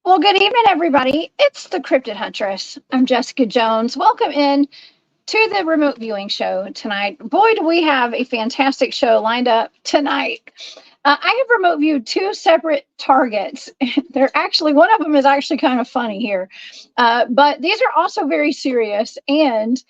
Well, good evening, everybody. It's the Cryptid Huntress. I'm Jessica Jones. Welcome in to the remote viewing show tonight. Boy, do we have a fantastic show lined up tonight. I have remote viewed two separate targets. They're actually, one of them is actually kind of funny here, but these are also very serious, and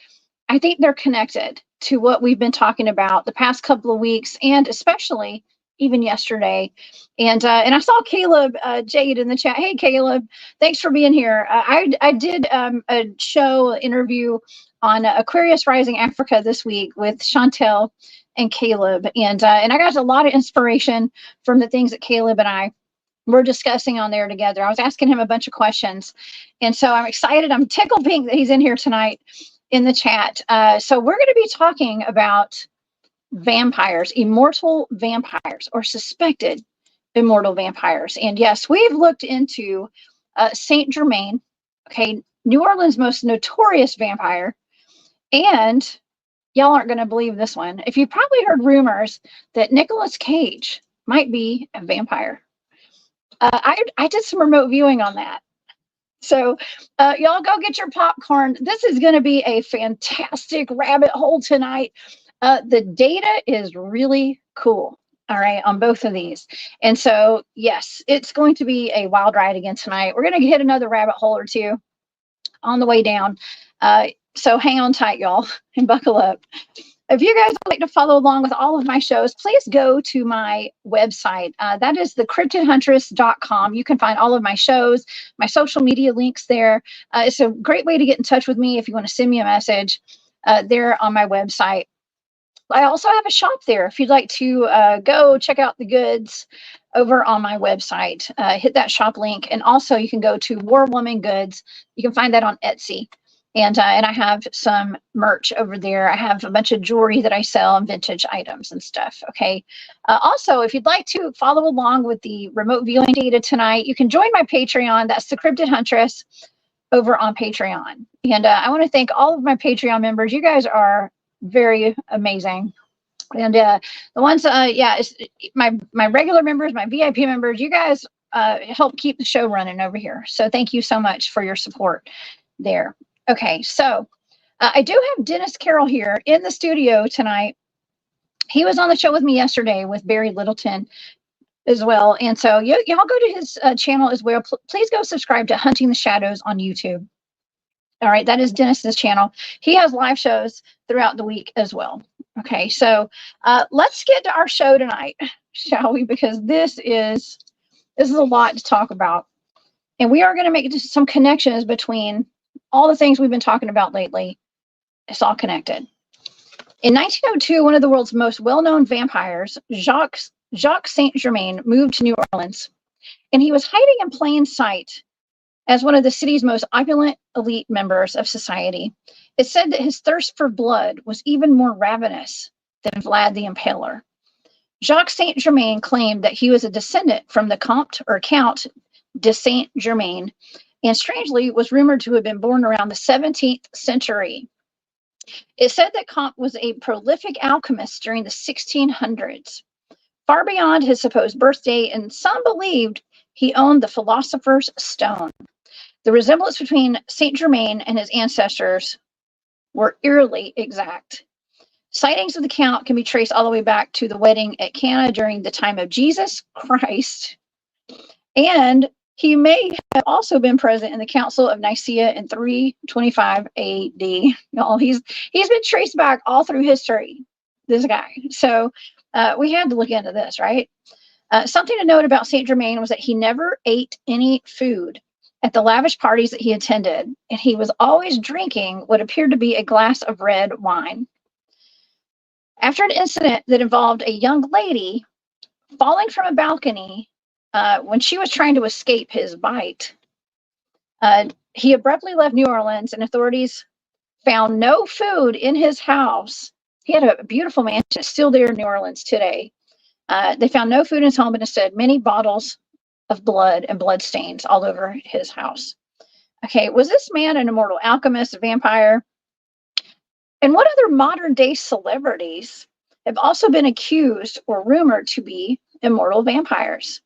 I think they're connected to what we've been talking about the past couple of weeks, and especially even yesterday. And I saw Caleb Jade in the chat. Hey, Caleb, thanks for being here. I did a show interview on Aquarius Rising Africa this week with Chantel and Caleb, and I got a lot of inspiration from the things that Caleb and I were discussing on there together. I was asking him a bunch of questions, and so I'm excited. I'm tickled pink that he's in here tonight in the chat. So we're going to be talking about vampires, immortal vampires, or suspected immortal vampires. And yes, we've looked into Saint Germain, okay, New Orleans' most notorious vampire. And y'all aren't going to believe this one. If you probably heard rumors that Nicolas Cage might be a vampire. I did some remote viewing on that. So y'all go get your popcorn. This is going to be a fantastic rabbit hole tonight. The data is really cool, all right, on both of these. And so, yes, it's going to be a wild ride again tonight. We're going to hit another rabbit hole or two on the way down. So hang on tight, y'all, and buckle up. If you guys would like to follow along with all of my shows, please go to my website. That is thecryptidhuntress.com. You can find all of my shows, my social media links there. It's a great way to get in touch with me if you want to send me a message there on my website. I also have a shop there if you'd like to go check out the goods over on my website. Hit that shop link. And also you can go to War Woman Goods. You can find that on Etsy. And I have some merch over there. I have a bunch of jewelry that I sell and vintage items and stuff. Okay. Also, if you'd like to follow along with the remote viewing data tonight, you can join my Patreon. That's the Cryptid Huntress over on Patreon. And I want to thank all of my Patreon members. You guys are very amazing. And the ones, yeah, my regular members, my VIP members, you guys help keep the show running over here. So thank you so much for your support there. Okay, so I do have Dennis Carroll here in the studio tonight. He was on the show with me yesterday with Barry Littleton as well. And so y'all go to his channel as well. Please go subscribe to Hunting the Shadows on YouTube. All right, that is Dennis's channel. He has live shows throughout the week as well. Okay, so let's get to our show tonight, shall we? Because this is a lot to talk about. And we are going to make some connections between all the things we've been talking about lately. It's all connected. In 1902, one of the world's most well-known vampires, Jacques Saint Germain, moved to New Orleans. And he was hiding in plain sight as one of the city's most opulent elite members of society. It's said that his thirst for blood was even more ravenous than Vlad the Impaler. Jacques Saint Germain claimed that he was a descendant from the Comte or Count de Saint Germain, and strangely was rumored to have been born around the 17th century. It said that Comte was a prolific alchemist during the 1600s. Far beyond his supposed birth date, and some believed he owned the Philosopher's Stone. The resemblance between Saint Germain and his ancestors were eerily exact. Sightings of the Count can be traced all the way back to the wedding at Cana during the time of Jesus Christ, and he may have also been present in the Council of Nicaea in 325 AD. Y'all, he's been traced back all through history, this guy. So we had to look into this, right? Something to note about Saint Germain was that he never ate any food at the lavish parties that he attended, and he was always drinking what appeared to be a glass of red wine. After an incident that involved a young lady falling from a balcony when she was trying to escape his bite, he abruptly left New Orleans, and authorities found no food in his house. He had a beautiful mansion, it's still there in New Orleans today. They found no food in his home, but instead many bottles of blood and blood stains all over his house. Okay, was this man an immortal alchemist, a vampire? And what other modern day celebrities have also been accused or rumored to be immortal vampires?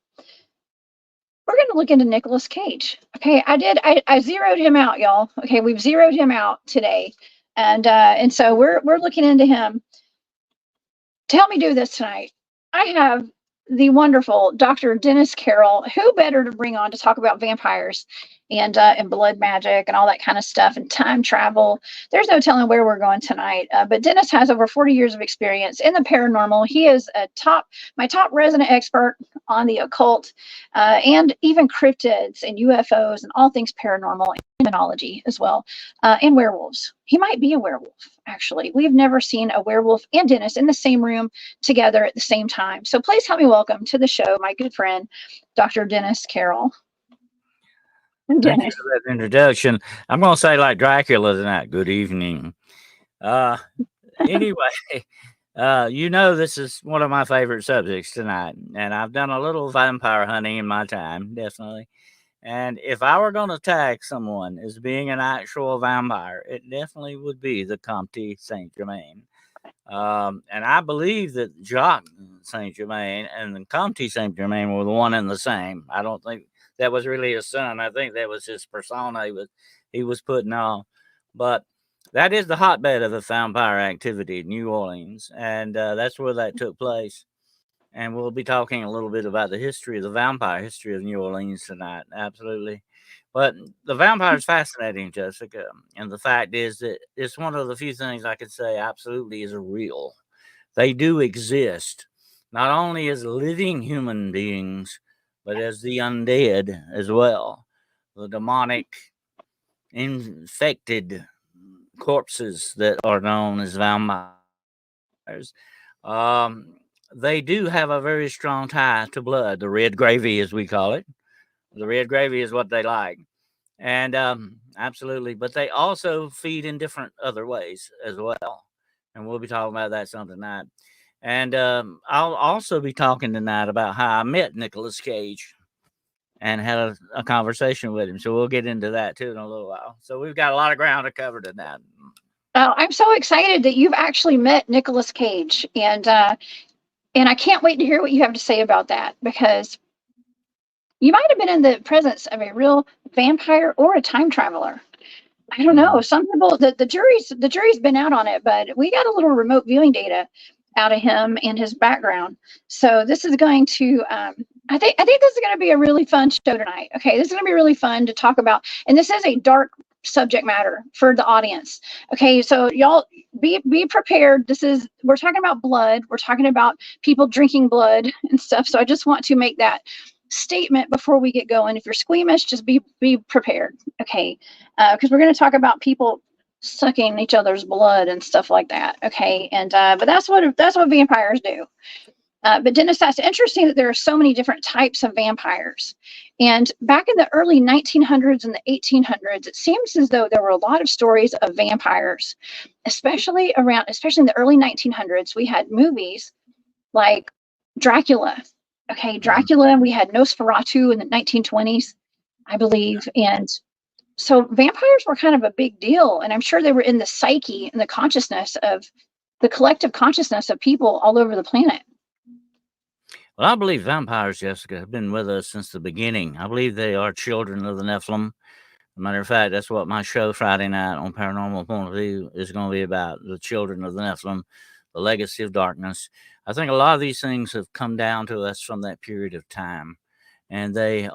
We're going to look into Nicolas Cage. Okay, I zeroed him out, y'all. Okay, we've zeroed him out today, and so we're looking into him. To help me do this tonight, I have the wonderful Dr. Dennis Carroll. Who better to bring on to talk about vampires and blood magic and all that kind of stuff and time travel? There's no telling where we're going tonight. But Dennis has over 40 years of experience in the paranormal. He is my top resident expert on the occult and even cryptids and UFOs and all things paranormal and demonology as well, and werewolves. He might be a werewolf, actually. We've never seen a werewolf and Dennis in the same room together at the same time. So please help me welcome to the show my good friend, Dr. Dennis Carroll. Thank you for that introduction. I'm going to say like Dracula tonight. Good evening. Anyway, this is one of my favorite subjects tonight, and I've done a little vampire hunting in my time, definitely. And if I were going to tag someone as being an actual vampire, it definitely would be the Comte Saint Germain. And I believe that Jacques Saint Germain and the Comte Saint Germain were the one and the same. I don't think that was really his son. I think that was his persona he was putting on. But that is the hotbed of the vampire activity, New Orleans, and that's where that took place. And we'll be talking a little bit about the history of the vampire history of New Orleans tonight. Absolutely. But the vampire is fascinating, Jessica. And the fact is that it's one of the few things I can say absolutely is real. They do exist, not only as living human beings, but as the undead as well. The demonic, infected corpses that are known as vampires. They do have a very strong tie to blood, the red gravy, as we call it. The red gravy is what they like. And absolutely. But they also feed in different other ways as well. And we'll be talking about that some tonight. And I'll also be talking tonight about how I met Nicolas Cage and had a conversation with him. So we'll get into that too in a little while. So we've got a lot of ground to cover tonight. Oh, I'm so excited that you've actually met Nicolas Cage, and I can't wait to hear what you have to say about that, because you might have been in the presence of a real vampire or a time traveler. I don't know. Some people, the jury's been out on it, but we got a little remote viewing data out of him and his background. So this is going to, I think this is going to be a really fun show tonight. Okay, this is going to be really fun to talk about, and this is a dark subject matter for the audience. Okay, so y'all be prepared. We're talking about blood. We're talking about people drinking blood and stuff. So I just want to make that statement before we get going. If you're squeamish, just be prepared. Okay, because we're going to talk about people sucking each other's blood and stuff like that. Okay, and but that's what vampires do. But Dennis, that's interesting that there are so many different types of vampires. And back in the early 1900s and the 1800s, it seems as though there were a lot of stories of vampires, especially in the early 1900s. We had movies like Dracula. Okay, Dracula. We had Nosferatu in the 1920s, I believe. And so vampires were kind of a big deal. And I'm sure they were in the psyche and the consciousness of the collective consciousness of people all over the planet. Well, I believe vampires, Jessica, have been with us since the beginning. I believe they are children of the Nephilim. As a matter of fact, that's what my show Friday night on Paranormal Point of View is going to be about, the children of the Nephilim, the legacy of darkness. I think a lot of these things have come down to us from that period of time. And a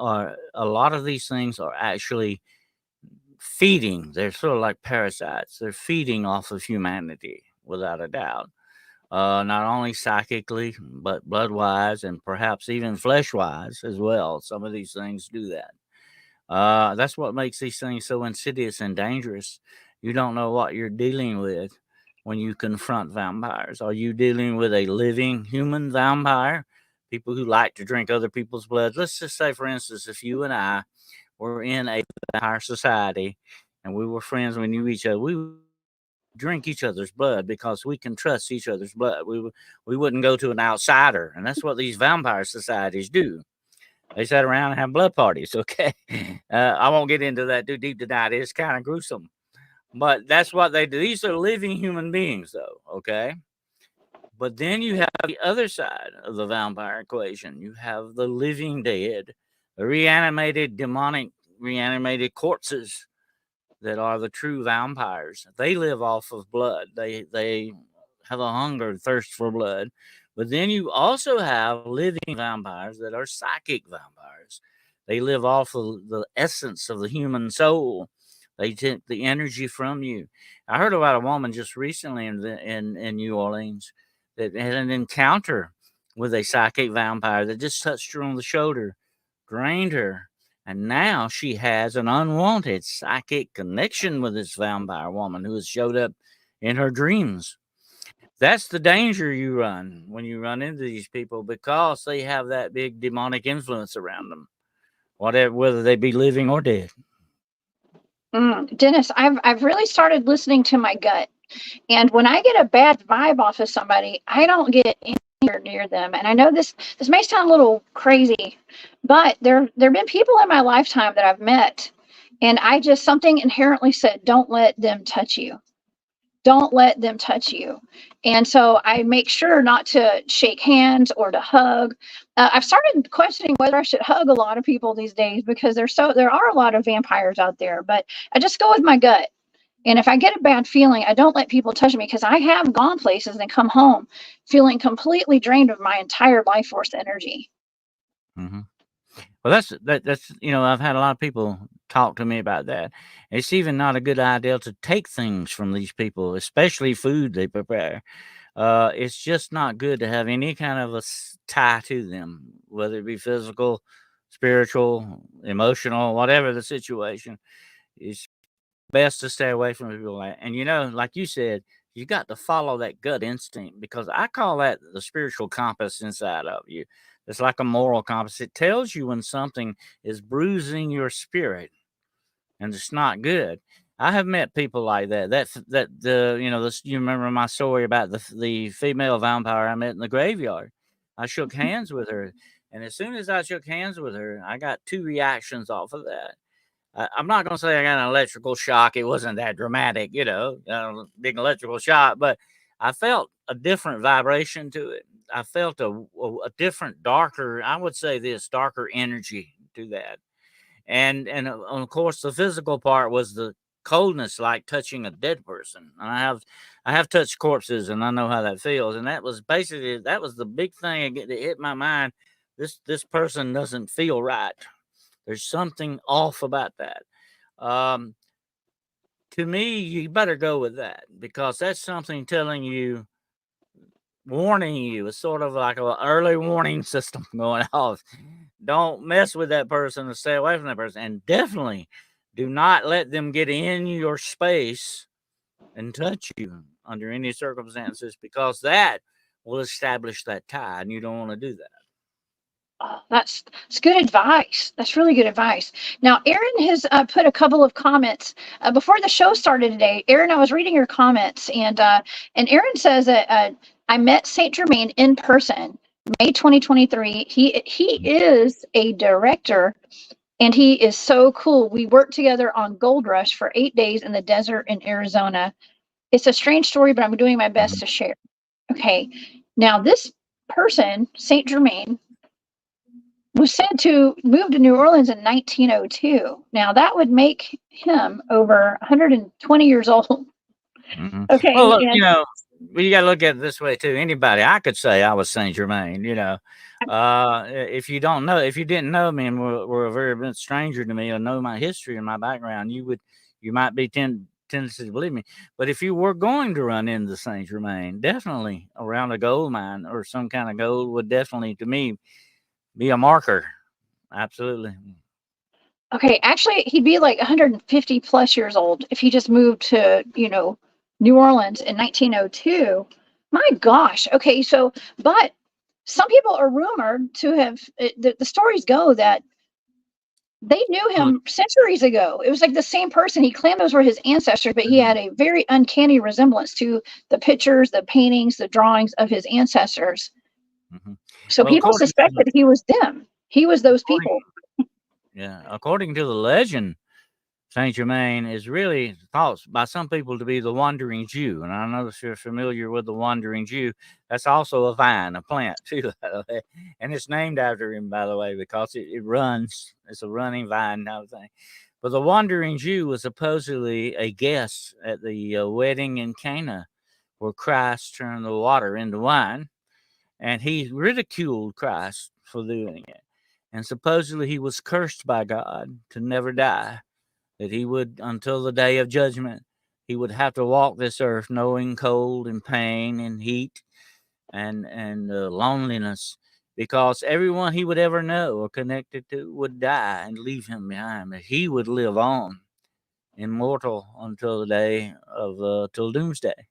lot of these things are actually feeding. They're sort of like parasites. They're feeding off of humanity, without a doubt. Not only psychically, but blood-wise and perhaps even flesh-wise as well. Some of these things do that. That's what makes these things so insidious and dangerous. You don't know what you're dealing with when you confront vampires. Are you dealing with a living human vampire? People who like to drink other people's blood. Let's just say, for instance, if you and I were in a vampire society and we were friends, we knew each other, we would drink each other's blood because we can trust each other's blood. We wouldn't go to an outsider, and that's what these vampire societies do. They sit around and have blood parties. Okay, I won't get into that too deep tonight. It's kind of gruesome, but that's what they do. These are living human beings, though. Okay, but then you have the other side of the vampire equation. You have the living dead, the reanimated, demonic, reanimated corpses that are the true vampires. They live off of blood. They have a hunger and thirst for blood. But then you also have living vampires that are psychic vampires. They live off of the essence of the human soul. They take the energy from you. I heard about a woman just recently in New Orleans that had an encounter with a psychic vampire that just touched her on the shoulder, drained her, and now she has an unwanted psychic connection with this vampire woman who has showed up in her dreams. That's the danger you run when you run into these people because they have that big demonic influence around them, whatever, whether they be living or dead. Dennis, I've really started listening to my gut. And when I get a bad vibe off of somebody, I don't get anywhere near them. And I know this may sound a little crazy, but there have been people in my lifetime that I've met, and I just something inherently said, don't let them touch you. Don't let them touch you. And so I make sure not to shake hands or to hug. I've started questioning whether I should hug a lot of people these days because there are a lot of vampires out there, but I just go with my gut. And if I get a bad feeling, I don't let people touch me because I have gone places and come home feeling completely drained of my entire life force energy. Mm-hmm. Well, that's I've had a lot of people talk to me about that. It's even not a good idea to take things from these people, especially food they prepare. It's just not good to have any kind of a tie to them, whether it be physical, spiritual, emotional, whatever the situation. It's best to stay away from people like that. And like you said, you got to follow that gut instinct because I call that the spiritual compass inside of you. It's like a moral compass. It tells you when something is bruising your spirit and it's not good. I have met people like that. You remember my story about the female vampire I met in the graveyard. I shook hands with her, and as soon as I shook hands with her, I got two reactions off of that. I'm not going to say I got an electrical shock. It wasn't that dramatic, big electrical shock, but I felt a different vibration to it. I felt a different, darker, I would say this, darker energy to that. And of course, the physical part was the coldness, like touching a dead person. And I have touched corpses, and I know how that feels. And that was the big thing that hit my mind. This person doesn't feel right. There's something off about that. Um, to me, you better go with that because that's something telling you, warning you. It's sort of like an early warning system going off. Don't mess with that person and stay away from that person. And definitely do not let them get in your space and touch you under any circumstances because that will establish that tie, and you don't want to do that. Oh, that's good advice. That's really good advice. Now, Aaron has put a couple of comments before the show started today. Aaron, I was reading your comments, and Aaron says that I met Saint Germain in person, May 2023. He is a director, and he is so cool. We worked together on Gold Rush for 8 days in the desert in Arizona. It's a strange story, but I'm doing my best to share. Okay, now this person, Saint Germain, was said to move to New Orleans in 1902. Now that would make him over 120 years old. Mm-hmm. Okay, Well, look, and you got to look at it this way too. Anybody, I could say I was Saint Germain. If you didn't know me and were a very bit stranger to me or know my history and my background, you might be tendency to believe me. But if you were going to run into Saint Germain, definitely around a gold mine or some kind of gold would definitely, to me, be a marker. Absolutely. Okay, actually, he'd be like 150 plus years old if he just moved to, New Orleans in 1902. My gosh. Okay, so, but some people are rumored to have, the stories go that they knew him centuries ago. It was like the same person. He claimed those were his ancestors, but he had a very uncanny resemblance to the pictures, the paintings, the drawings of his ancestors. Mhm. So Well, people suspected he was them. He was those according, people. according to the legend, Saint Germain is really thought by some people to be the wandering Jew. And I know if you're familiar with the wandering Jew, that's also a vine, a plant too. And it's named after him, by the way, because it runs. It's a running vine kind of thing. But the wandering Jew was supposedly a guest at the wedding in Cana, where Christ turned the water into wine. And he ridiculed Christ for doing it. And supposedly he was cursed by God to never die, that he would, until the day of judgment, he would have to walk this earth knowing cold and pain and heat and loneliness, because everyone he would ever know or connected to would die and leave him behind. But he would live on, immortal until the day of till doomsday.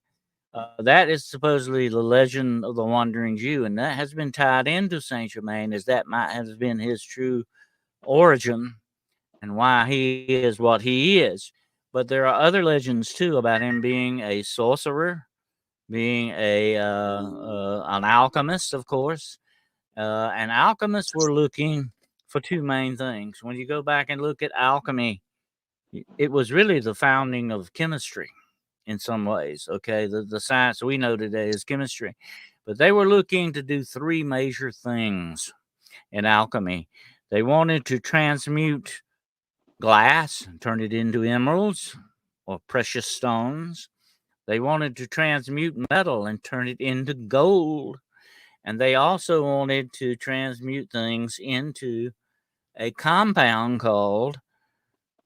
That is supposedly the legend of the wandering Jew, and that has been tied into Saint Germain, as that might have been his true origin and why he is what he is. But there are other legends too about him being a sorcerer, being an alchemist, of course. And alchemists were looking for two main things. When you go back and look at alchemy, it was really the founding of chemistry in some ways. Okay, the science we know today is chemistry, but they were looking to do three major things in alchemy. They wanted to transmute glass and turn it into emeralds or precious stones. They wanted to transmute metal and turn it into gold. And they also wanted to transmute things into a compound called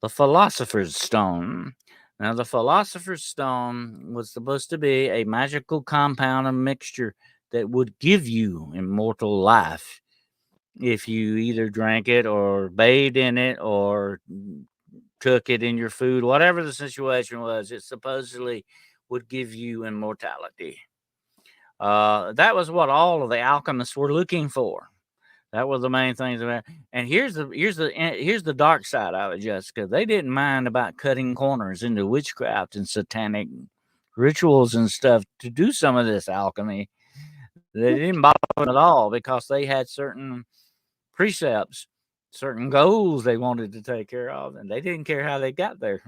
the Philosopher's Stone. Now, the Philosopher's Stone was supposed to be a magical compound, a mixture that would give you immortal life if you either drank it or bathed in it or took it in your food, whatever the situation was. It supposedly would give you immortality. That was what all of the alchemists were looking for. That was the main things about. And here's the dark side of it, Jessica. They didn't mind about cutting corners into witchcraft and satanic rituals and stuff to do some of this alchemy. They didn't bother them at all, because they had certain precepts, certain goals they wanted to take care of, and they didn't care how they got there.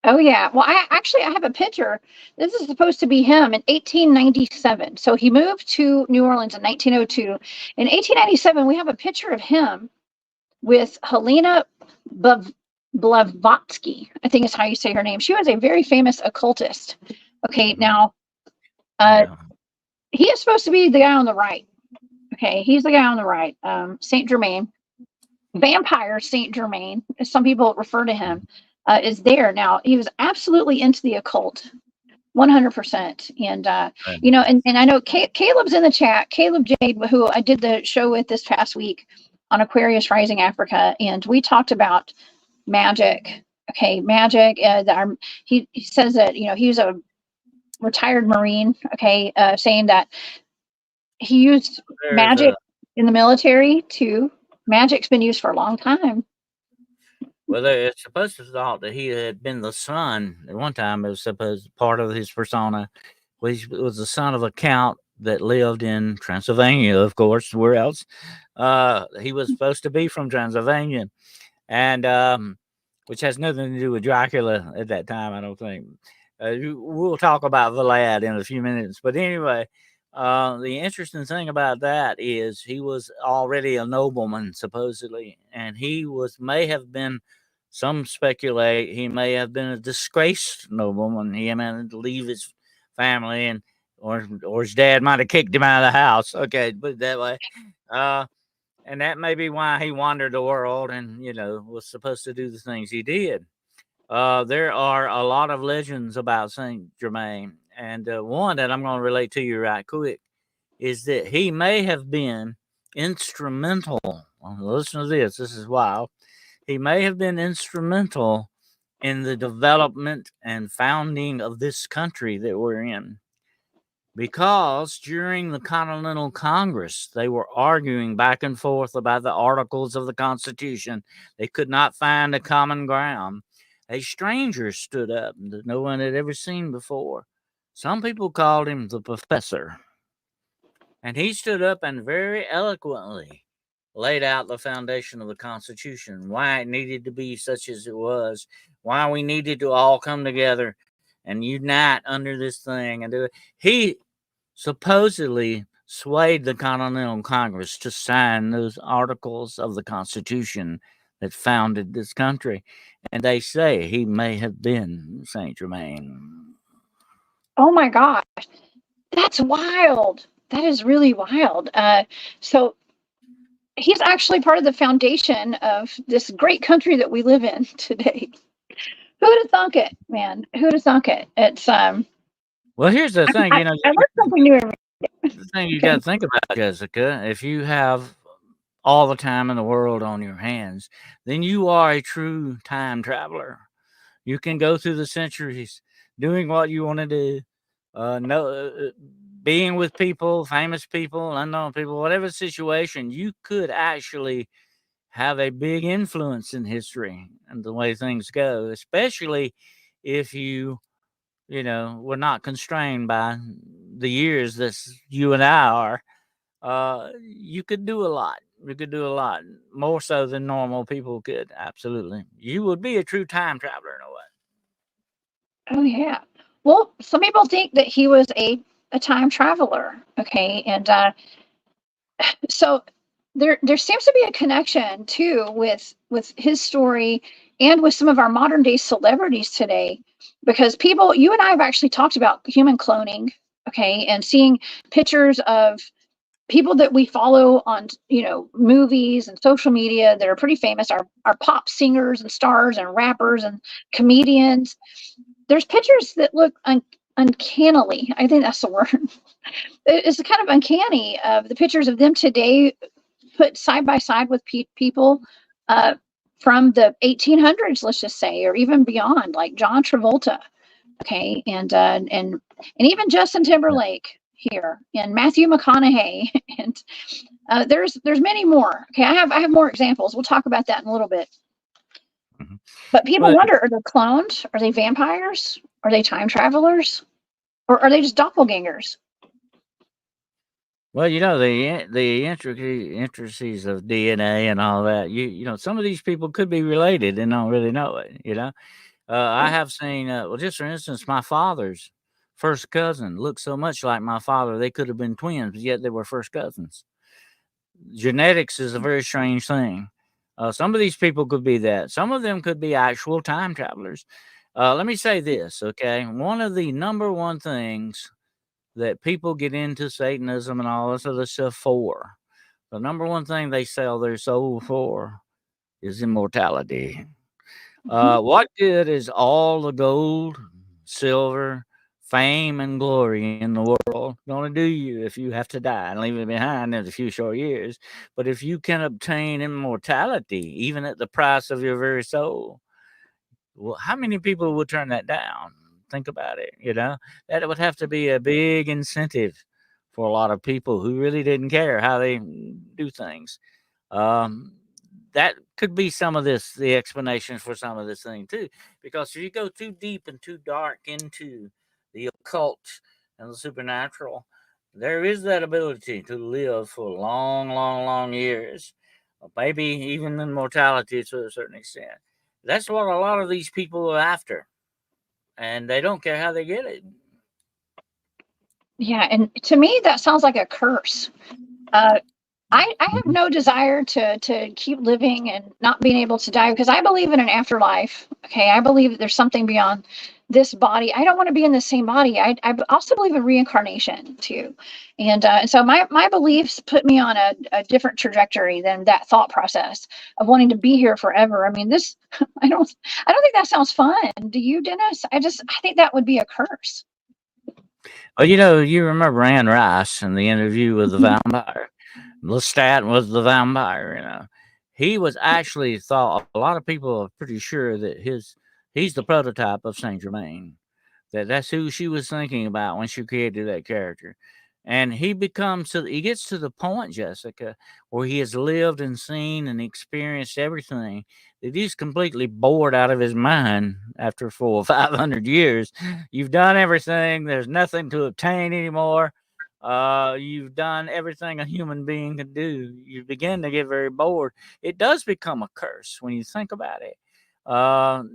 Oh yeah. Well, I have a picture. This is supposed to be him in 1897. So he moved to New Orleans in 1902. In 1897, we have a picture of him with Helena Blavatsky. I think is how you say her name. She was a very famous occultist. Okay, now Yeah. he is supposed to be the guy on the right. Okay, he's the guy on the right. Saint Germain, vampire Saint Germain, as some people refer to him, is there. Now he was absolutely into the occult, 100%. And and I know Caleb's in the chat. Caleb Jade, who I did the show with this past week on Aquarius Rising Africa, and we talked about magic. Okay, magic. He says that he's a retired Marine. Okay, saying that he used magic in the military too. Magic's been used for a long time. Well, it's supposed to thought that he had been the son at one time. It was supposed part of his persona. He was the son of a count that lived in Transylvania, of course. Where else? He was supposed to be from Transylvania, and which has nothing to do with Dracula at that time, I don't think. We'll talk about Vlad in a few minutes, but anyway, the interesting thing about that is he was already a nobleman, supposedly, and may have been. Some speculate he may have been a disgraced nobleman. He managed to leave his family, or his dad might have kicked him out of the house. Okay, put it that way. And that may be why he wandered the world and was supposed to do the things he did. There are a lot of legends about Saint Germain, and one that I'm going to relate to you right quick is that he may have been instrumental. Listen to this. This is wild. he may have been instrumental in the development and founding of this country that we're in. Because during the Continental Congress, they were arguing back and forth about the articles of the Constitution. They could not find a common ground. A stranger stood up that no one had ever seen before. Some people called him the professor. And he stood up and very eloquently laid out the foundation of the Constitution, why it needed to be such as it was, why we needed to all come together and unite under this thing and do it. He supposedly swayed the Continental Congress to sign those articles of the Constitution that founded this country. And they say he may have been Saint Germain. Oh my gosh, that's wild. That is really wild. So he's actually part of the foundation of this great country that we live in today. Who'd have thunk it, man? Who'd have thunk it? It's Well, here's the thing, I learn something new every day. The thing you got to think about, Jessica, if you have all the time in the world on your hands, then you are a true time traveler. You can go through the centuries doing what you want to do, being with people, famous people, unknown people, whatever situation. You could actually have a big influence in history and the way things go, especially if you we're not constrained by the years that you and I are. You could do a lot. You could do a lot more so than normal people could. Absolutely, you would be a true time traveler in a way. Oh yeah. Well, some people think that he was a time traveler. Okay, and so there seems to be a connection too with his story and with some of our modern day celebrities today, because people, you and I have actually talked about human cloning, okay, and seeing pictures of people that we follow on movies and social media that are pretty famous, our pop singers and stars and rappers and comedians. There's pictures that look uncannily, I think that's the word. It's kind of uncanny of the pictures of them today put side by side with people from the 1800s, let's just say, or even beyond, like John Travolta, okay, and even Justin Timberlake here, and Matthew McConaughey, and there's many more. Okay, I have more examples. We'll talk about that in a little bit. Mm-hmm. But people wonder: are they cloned? Are they vampires? Are they time travelers? Or are they just doppelgangers? Well, the intricacies of DNA and all that. Some of these people could be related and don't really know it. I have seen. Well, just for instance, my father's first cousin looked so much like my father they could have been twins, but yet they were first cousins. Genetics is a very strange thing. Some of these people could be that. Some of them could be actual time travelers. Let me say this, okay? One of the number one things that people get into Satanism and all this other stuff for, the number one thing they sell their soul for is immortality. What good is all the gold, silver, fame, and glory in the world going to do you if you have to die and leave it behind in a few short years? But if you can obtain immortality, even at the price of your very soul, well, how many people would turn that down? Think about it. That would have to be a big incentive for a lot of people who really didn't care how they do things. That could be the explanation for some of this thing too, because if you go too deep and too dark into the occult and the supernatural, there is that ability to live for long, long, long years, maybe even immortality to a certain extent. That's what a lot of these people are after, and they don't care how they get it. Yeah, and to me, that sounds like a curse. I have no desire to keep living and not being able to die, because I believe in an afterlife. Okay, I believe that there's something beyond this body. I don't want to be in the same body. I also believe in reincarnation too, and so my beliefs put me on a different trajectory than that thought process of wanting to be here forever. I mean, this I don't think that sounds fun. Do you, Dennis? I think that would be a curse. Well, you remember Anne Rice in the interview with the vampire. Lestat was the vampire. he was actually thought, a lot of people are pretty sure that he's the prototype of Saint Germain. That's who she was thinking about when she created that character. And he gets to the point, Jessica, where he has lived and seen and experienced everything, that he's completely bored out of his mind after 400 or 500 years. You've done everything. There's nothing to obtain anymore. You've done everything a human being can do. You begin to get very bored. It does become a curse when you think about it.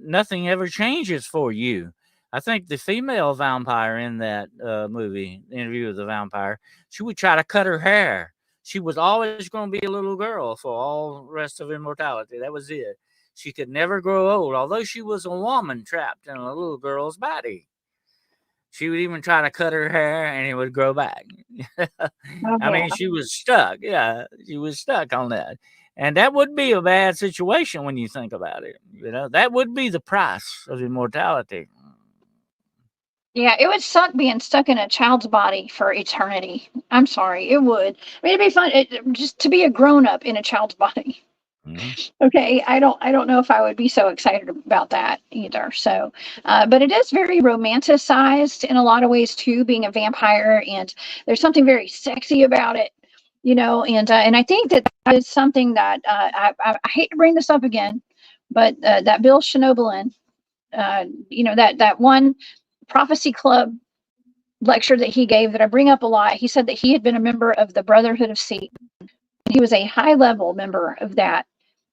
Nothing ever changes for you. I think the female vampire in that movie, Interview with the Vampire, she would try to cut her hair. She was always going to be a little girl for all the rest of immortality. That was it. She could never grow old, although she was a woman trapped in a little girl's body. She would even try to cut her hair and it would grow back. Oh, I mean, yeah. she was stuck. Yeah, she was stuck on that. And that would be a bad situation when you think about it. That would be the price of immortality. Yeah, it would suck being stuck in a child's body for eternity. I'm sorry, it would. I mean, it'd be fun just to be a grown up in a child's body. Mhm. Okay, I don't know if I would be so excited about that either. So, but it is very romanticized in a lot of ways too, being a vampire, and there's something very sexy about it, and I think that is something that I hate to bring this up again, but that Bill Schnoebelen, that one prophecy club lecture that he gave that I bring up a lot. He said that he had been a member of the Brotherhood of Satan. He was a high level member of that.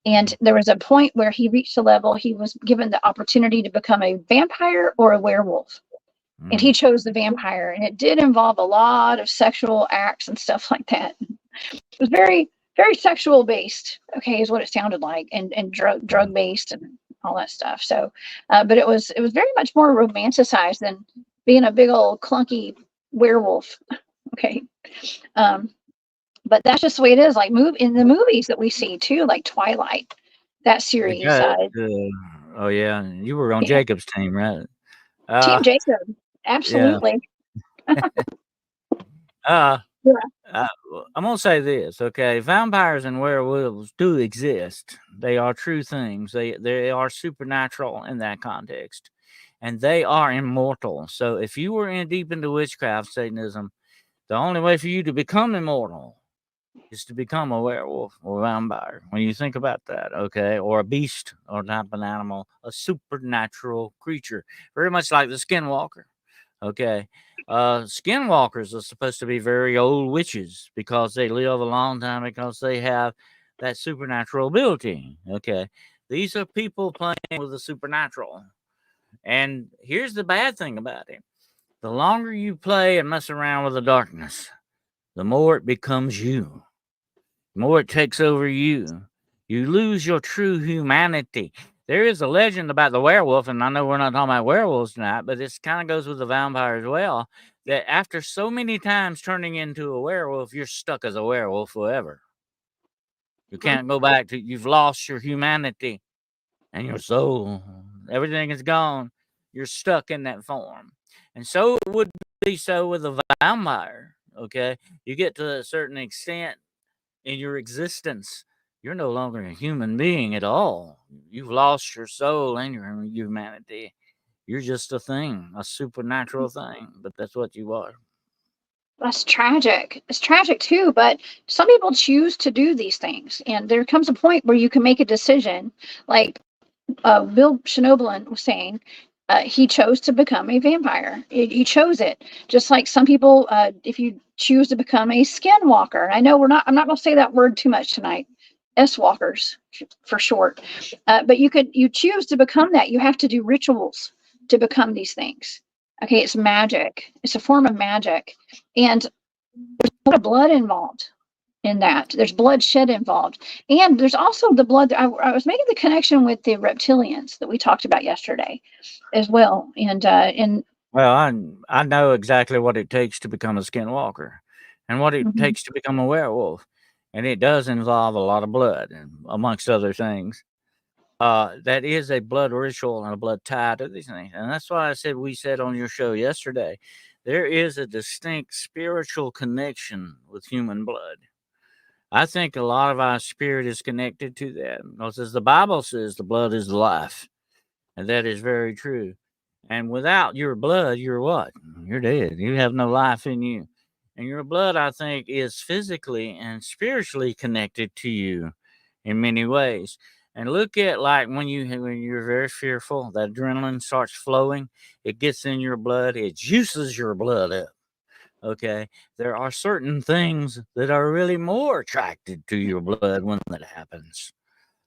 And there was a point where he reached a level, he was given the opportunity to become a vampire or a werewolf. And he chose the vampire. And it did involve a lot of sexual acts and stuff like that. It was very, very sexual based, okay, is what it sounded like, and drug based and all that stuff. So, but it was very much more romanticized than being a big old clunky werewolf. Okay. Um, but that's just the way it is. Like in the movies that we see too, like Twilight, that It series. got, oh yeah, you were on Yeah, Jacob's team, right? Team Uh, Jacob, yeah. absolutely. Uh, Yeah. uh, I'm gonna say this, okay? Vampires and werewolves do exist. They are true things. They are supernatural in that context, and they are immortal. So if you were in deep into witchcraft, Satanism, the only way for you to become immortal is to become a werewolf or a vampire. When you think about that, okay, or a beast or type of animal, a supernatural creature, very much like the skinwalker. Okay. Skinwalkers are supposed to be very old witches because they live a long time because they have that supernatural ability. Okay. These are people playing with the supernatural. And here's the bad thing about it: the longer you play and mess around with the darkness, the more it becomes you, the more it takes over you. You lose your true humanity. There is a legend about the werewolf, and I know we're not talking about werewolves tonight, but this kind of goes with the vampire as well. That after so many times turning into a werewolf, you're stuck as a werewolf forever. You can't go back to, you've lost your humanity and your soul. Everything is gone. You're stuck in that form. And so it would be so with a vampire. Okay. You get to a certain extent in your existence, you're no longer a human being at all. You've lost your soul and your humanity. You're just a thing, a supernatural thing, but that's what you are. That's tragic. It's tragic too, but some people choose to do these things. And there comes a point where you can make a decision. Like Bill Schnoebelen was saying, he chose to become a vampire. He chose it. Just like some people, if you choose to become a skinwalker. I know I'm not going to say that word too much tonight. S-walkers for short. But you choose to become that. You have to do rituals to become these things. Okay, it's magic. It's a form of magic. And there's a lot of blood involved in that. There's bloodshed involved. And there's also the blood. I was making the connection with the reptilians that we talked about yesterday as well. And Well, I know exactly what it takes to become a skinwalker and what it mhm. takes to become a werewolf. And it does involve a lot of blood, amongst other things. That is a blood ritual and a blood tie to these things. And that's why we said on your show yesterday, there is a distinct spiritual connection with human blood. I think a lot of our spirit is connected to that. Because as the Bible says, the blood is life. And that is very true. And without your blood, you're what? You're dead. You have no life in you. And your blood, I think, is physically and spiritually connected to you in many ways. And look at like when you're very fearful, that adrenaline starts flowing, it gets in your blood, it juices your blood up. Okay, there are certain things that are really more attracted to your blood when that happens.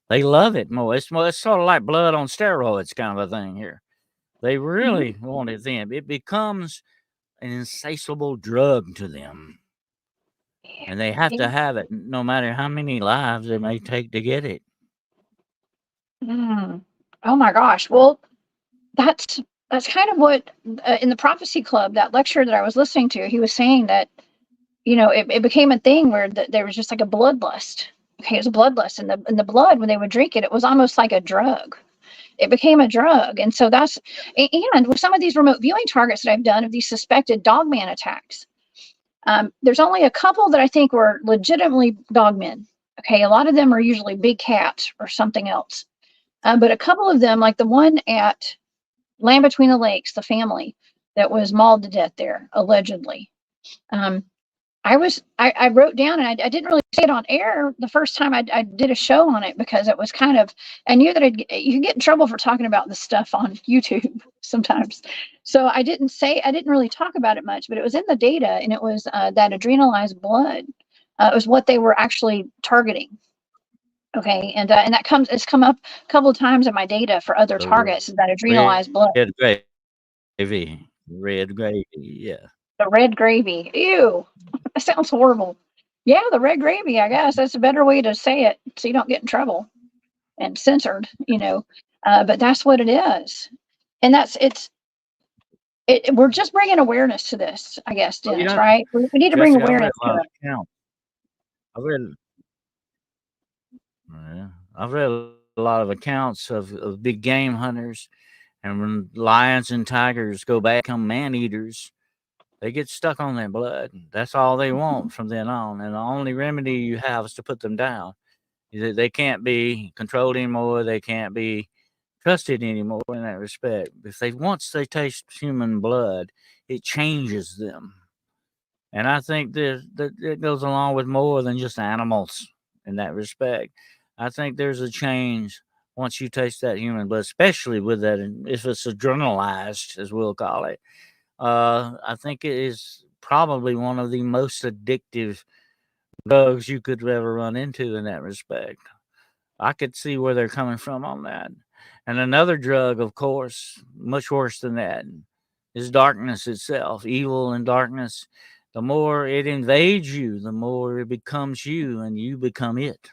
They love it more. It's sort of like blood on steroids kind of a thing here. They really want it then. It becomes an insatiable drug to them. And they have to have it no matter how many lives it may take to get it. Mm. Oh my gosh. Well, that's that's kind of what in the prophecy club, that lecture that I was listening to, he was saying that it became a thing where there was just like a bloodlust. Okay, it was a bloodlust, and the blood, when they would drink it, it was almost like a drug. It became a drug, and so and with some of these remote viewing targets that I've done of these suspected dogman attacks, there's only a couple that I think were legitimately dogmen. Okay, a lot of them are usually big cats or something else, but a couple of them, like the one at Land Between the Lakes, the family that was mauled to death there, allegedly. Um, I wrote down, and I didn't really say it on air the first time I did a show on it, because it was kind of, I knew that you could get in trouble for talking about this stuff on YouTube sometimes. So I didn't really talk about it much, but it was in the data, and it was that adrenalized blood. It was what they were actually targeting. Okay, and it's come up a couple of times in my data for other The targets, is that adrenalized blood. red gravy. Red gravy, yeah. The red gravy. Ew. That sounds horrible. Yeah, the red gravy, I guess. That's a better way to say it so you don't get in trouble and censored. But that's what it is. And we're just bringing awareness to this, I guess, Well, Dennis, right? We need to bring Jessica, I've read awareness a to lot of it. accounts. I've read Yeah. I've read a lot of accounts of big game hunters, and when lions and tigers go back, become man eaters, they get stuck on their blood. That's all they want from then on. And the only remedy you have is to put them down. They can't be controlled anymore. They can't be trusted anymore in that respect. Once they taste human blood, it changes them. And I think that it goes along with more than just animals in that respect. I think there's a change once you taste that human blood, especially with that, if it's adrenalized, as we'll call it. I think it is probably one of the most addictive drugs you could ever run into in that respect. I could see where they're coming from on that. And another drug, of course, much worse than that, is darkness itself. Evil and darkness, the more it invades you, the more it becomes you and you become it.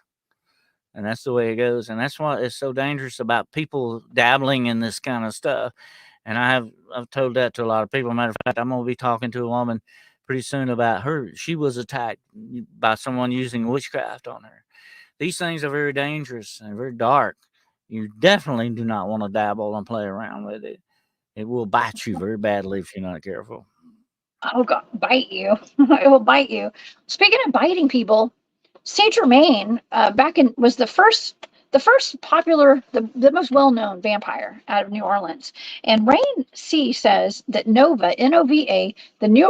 And that's the way it goes. And that's why it's so dangerous about people dabbling in this kind of stuff. And I've told that to a lot of people. Matter of fact, I'm gonna be talking to a woman pretty soon about her. She was attacked by someone using witchcraft on her. These things are very dangerous and very dark. You definitely do not want to dabble and play around with it. It will bite you very badly if you're not careful. Oh God, bite you. It will bite you. Speaking of biting people, Saint Germain was the first popular, the most well-known vampire out of New Orleans. And Rain C says that Nova, Nova, the New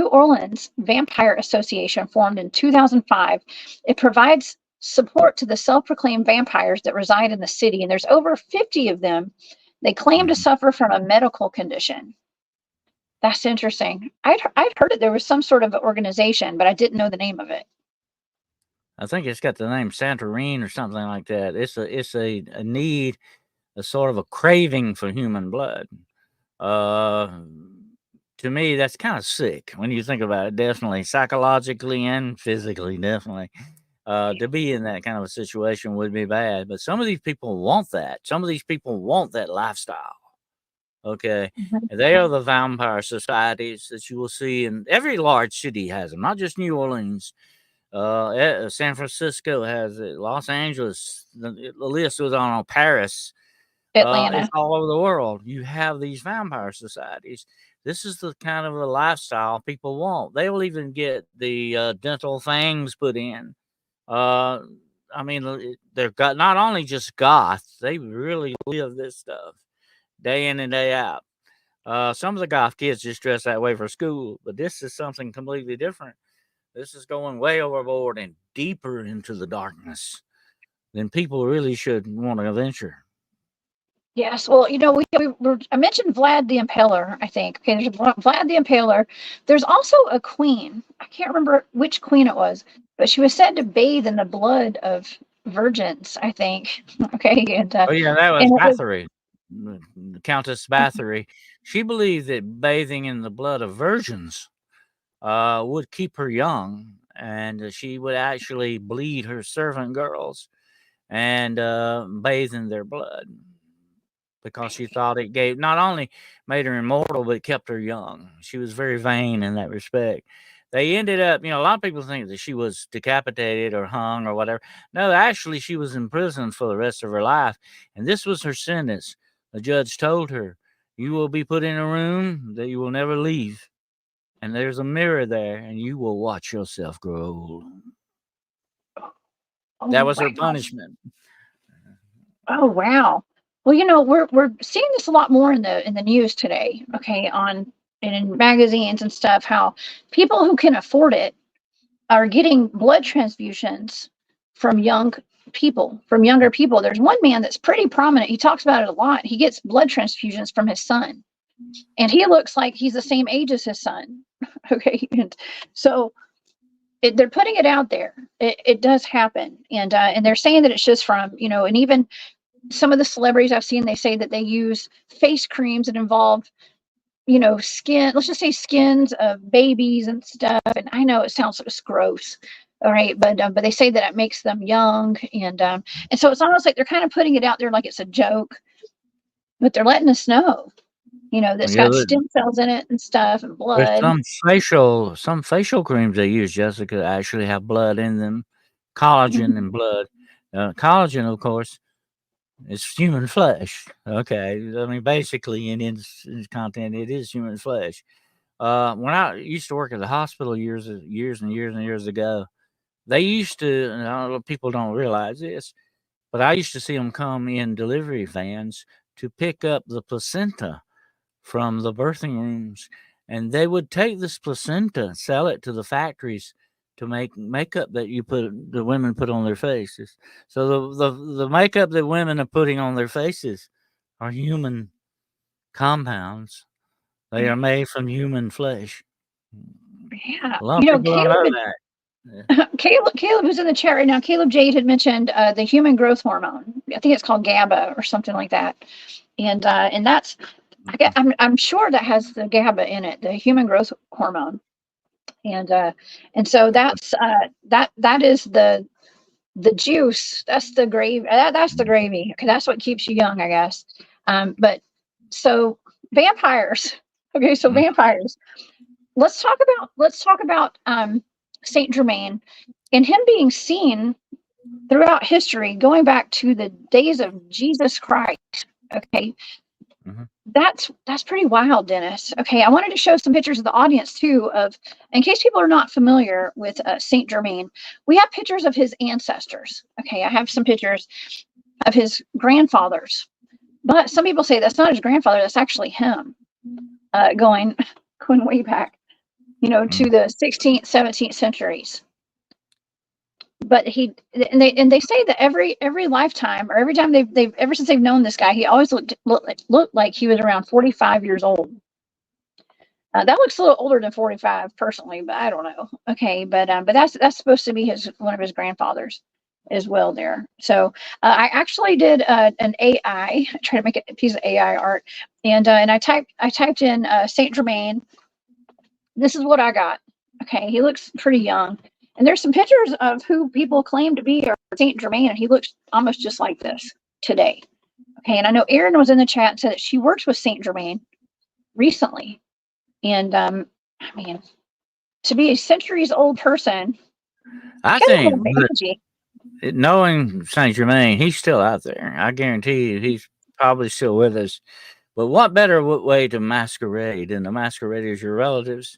Orleans Vampire Association, formed in 2005. It provides support to the self-proclaimed vampires that reside in the city, and there's over 50 of them. They claim to suffer from a medical condition. That's interesting. I'd heard that there was some sort of organization, but I didn't know the name of it. I think it's got the name Santorini or something like that. It's a need, a sort of a craving for human blood. Uh, to me, that's kind of sick when you think about it. Definitely, psychologically and physically, definitely. To be in that kind of a situation would be bad. But some of these people want that. Some of these people want that lifestyle. Okay, Mhm. and they are the vampire societies that you will see in every large city has them, not just New Orleans. San Francisco has it. Los Angeles. The list goes on. Paris. It's Atlanta. all over the world. You have these vampire societies. This is the kind of a lifestyle people want. They will even get the dental things put in I mean, they're got not only just goths, they really live this stuff day in and day out. Some of the goth kids just dress that way for school, but this is something completely different. This is going way overboard and deeper into the darkness than people really should want to venture. Yes, well, I mentioned Vlad the Impaler, I think. Okay, there's Vlad the Impaler. There's also a queen. I can't remember which queen it was, but she was said to bathe in the blood of virgins, I think. Okay, Oh yeah, that was and it was Bathory, the Countess Bathory. She believed that bathing in the blood of virgins would keep her young, and she would actually bleed her servant girls and bathe in their blood because she thought it gave not only made her immortal but kept her young. She was very vain in that respect. They ended up, a lot of people think that she was decapitated or hung or whatever. No, actually, she was imprisoned for the rest of her life, and this was her sentence. The judge told her, "You will be put in a room that you will never leave, and there's a mirror there, and you will watch yourself grow old." That oh was her wow. punishment. Oh wow. Well, we're seeing this a lot more in the news today, okay, on and in magazines and stuff, how people who can afford it are getting blood transfusions from younger people. There's one man that's pretty prominent. He talks about it a lot. He gets blood transfusions from his son, and he looks like he's the same age as his son. Okay, and so they're putting it out there. It does happen, and they're saying that it's just from and even some of the celebrities I've seen, they say that they use face creams that involve skin, let's just say skins of babies and stuff. And I know it sounds gross, all right, but they say that it makes them young, and so it's almost like they're kind of putting it out there like it's a joke, but they're letting us know, that's Yeah, got stem cells in it and stuff and there's blood. some facial creams they use, Jessica, actually have blood in them, collagen and blood. Collagen, of course, is human flesh. Okay, I mean, basically, in its content, it is human flesh. When I used to work at the hospital years and years and years ago, they used to. And I don't know, people don't realize this, but I used to see them come in delivery vans to pick up the placenta from the birthing rooms, and they would take this placenta, sell it to the factories to make makeup that the women put on their faces. So the makeup that women are putting on their faces are human compounds. They are made from human flesh. Yeah, A lot of people don't Caleb, know that. Yeah. Caleb who's in the chat right now. Caleb Jade had mentioned the human growth hormone. I think it's called GABA or something like that, and that's I'm sure that has the GABA in it, the human growth hormone, and so that is the juice. That's the gravy. That's the gravy. Okay, that's what keeps you young, I guess. But so vampires. Okay, so Mhm. vampires. Let's talk about Saint Germain and him being seen throughout history, going back to the days of Jesus Christ. Okay, Mhm. that's pretty wild, Dennis. Okay, I wanted to show some pictures of the audience too, of in case people are not familiar with Saint Germain. We have pictures of his ancestors. Okay, I have some pictures of his grandfathers, but some people say that's not his grandfather. That's actually him, going going way back, to Mhm. the 16th, 17th centuries. But they say that every lifetime, or every time they've ever since they've known this guy, he always looked like he was around 45 years old. That looks a little older than 45 personally, but I don't know. Okay, but that's supposed to be his one of his grandfathers as well there. So I actually did an AI, try to make a piece of AI art, and I typed in Saint Germain. This is what I got. Okay, he looks pretty young. And there's some pictures of who people claim to be Saint Germain, and he looks almost just like this today. Okay, and I know Erin was in the chat and said that she works with Saint Germain recently. And I mean, to be a centuries old person, I kind of think an energy. knowing Saint Germain, he's still out there. I guarantee you, he's probably still with us. But what better way to masquerade than to masquerade as your relatives?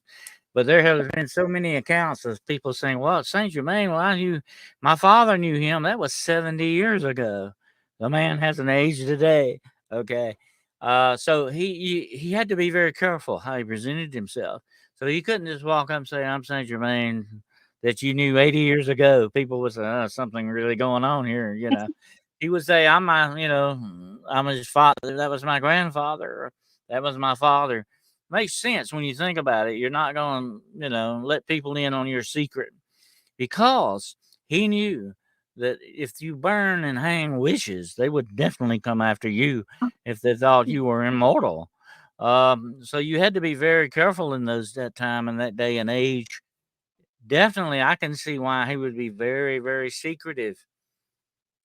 But there have been so many accounts of people saying, "Well, Saint Germain, well, my father knew him. That was 70 years ago. The man hasn't aged today." Okay, so he had to be very careful how he presented himself. So he couldn't just walk up and say, "I'm Saint Germain that you knew 80 years ago." People would say, "Oh, something really going on here," you know. He would say, I'm his father. That was my grandfather. Or, that was my father. Makes sense when you think about it. You're not going to, let people in on your secret, because he knew that if you burn and hang wishes, they would definitely come after you if they thought you were immortal. So you had to be very careful in that time and that day and age. Definitely, I can see why he would be very, very secretive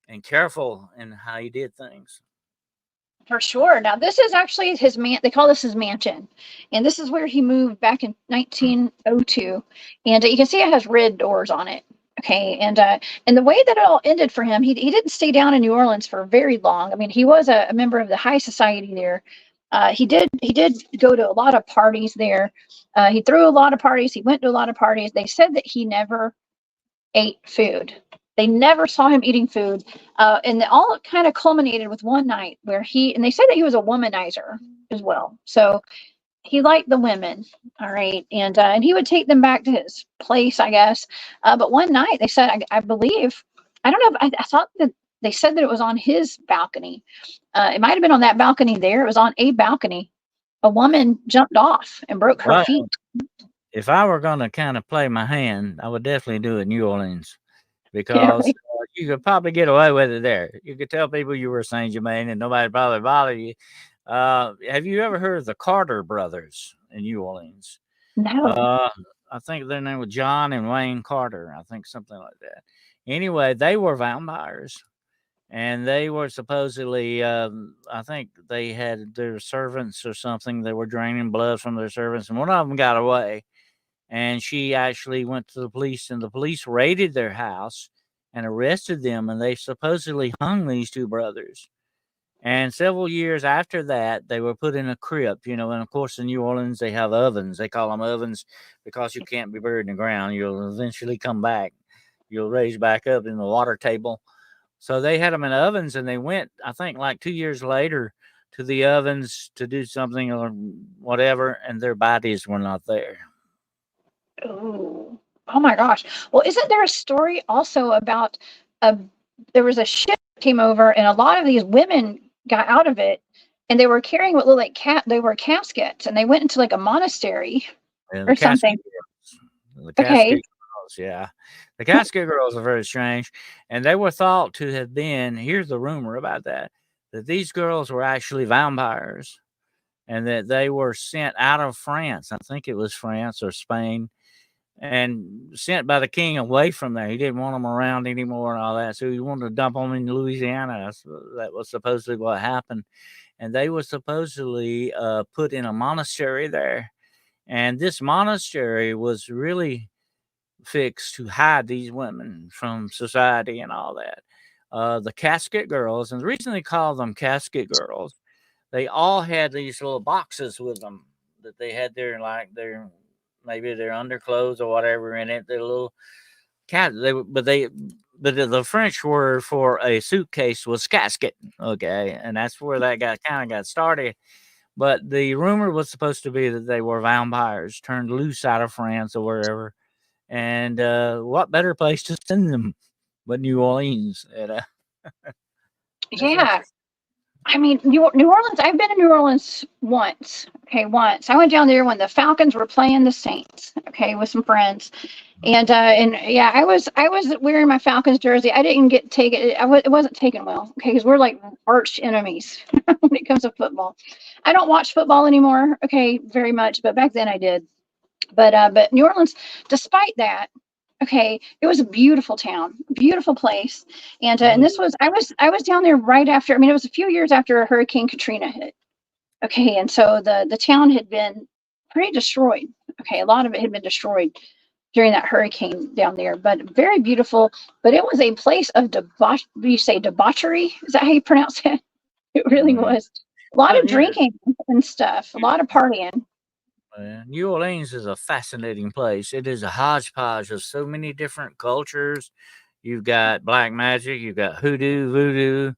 and careful in how he did things. For sure. Now, this is actually his they call this his mansion. And this is where he moved back in 1902. And you can see it has red doors on it. Okay. And the way that it all ended for him, he didn't stay down in New Orleans for very long. I mean, he was a member of the high society there. He did go to a lot of parties there. He threw a lot of parties. He went to a lot of parties. They said that he never ate food. They never saw him eating food. And all kind of culminated with one night where and they said that he was a womanizer as well. So he liked the women. All right. And he would take them back to his place, I guess. But one night they said, I believe, I don't know, I thought that they said that it was on his balcony. It might have been on that balcony there. It was on a balcony. A woman jumped off and broke her Well, feet. if I were going to kind of play my hand, I would definitely do it in New Orleans, Yeah, because right. you could probably get away with it there. You could tell people you were Saint Germain and nobody probably bother you. Have you ever heard of the Carter brothers in New Orleans? No. Uh, I think their name was John and Wayne Carter. I think something like that. Anyway, they were vampires, and they were supposedly, I think they had their servants or something. They were draining blood from their servants, and one of them got away. And she actually went to the police, and the police raided their house and arrested them, and they supposedly hung these two brothers. And several years after that, they were put in a crypt, and of course in New Orleans they have ovens. They call them ovens because you can't be buried in the ground. You'll eventually come back. You'll raise back up in the water table. So they had them in ovens, and they went, I think, like 2 years later to the ovens to do something or whatever, and their bodies were not there. Oh, oh my gosh. Well, isn't there a story also about a there was a ship came over and a lot of these women got out of it and they were carrying what looked like they were caskets and they went into like a monastery And the or something. casket girls. The Okay. casket girls, yeah. The casket girls are very strange. And they were thought to have been, here's the rumor about that these girls were actually vampires, and that they were sent out of France. I think it was France or Spain, and sent by the king away from there. He didn't want them around anymore and all that. So he wanted to dump them in Louisiana. That was supposedly what happened. And they were supposedly put in a monastery there. And this monastery was really fixed to hide these women from society and all that. The casket girls, and the reason they call them casket girls, they all had these little boxes with them that they had their maybe their underclothes or whatever in it. Their little cat. But the French word for a suitcase was casket. Okay, and that's where that got started. But the rumor was supposed to be that they were vampires turned loose out of France or wherever. And what better place to send them but New Orleans? That's Yeah. interesting. I mean, New Orleans, I've been in New Orleans once. Okay, once. I went down there when the Falcons were playing the Saints, okay, with some friends. And yeah, I was wearing my Falcons jersey. I didn't get taken. It wasn't taken well, okay, because we're like arch enemies when it comes to football. I don't watch football anymore, okay, very much, but back then I did. But New Orleans, despite that, okay, it was a beautiful town, beautiful place, and Oh, this was I was down there right after. I mean, it was a few years after Hurricane Katrina hit. Okay, and so the town had been pretty destroyed. Okay, a lot of it had been destroyed during that hurricane down there, but very beautiful. But it was a place of you say debauchery? Is that how you pronounce it? It really yeah. was. A lot Well, of drinking and stuff, a lot of partying. New Orleans is a fascinating place. It is a hodgepodge of so many different cultures. You've got black magic, you've got hoodoo, voodoo,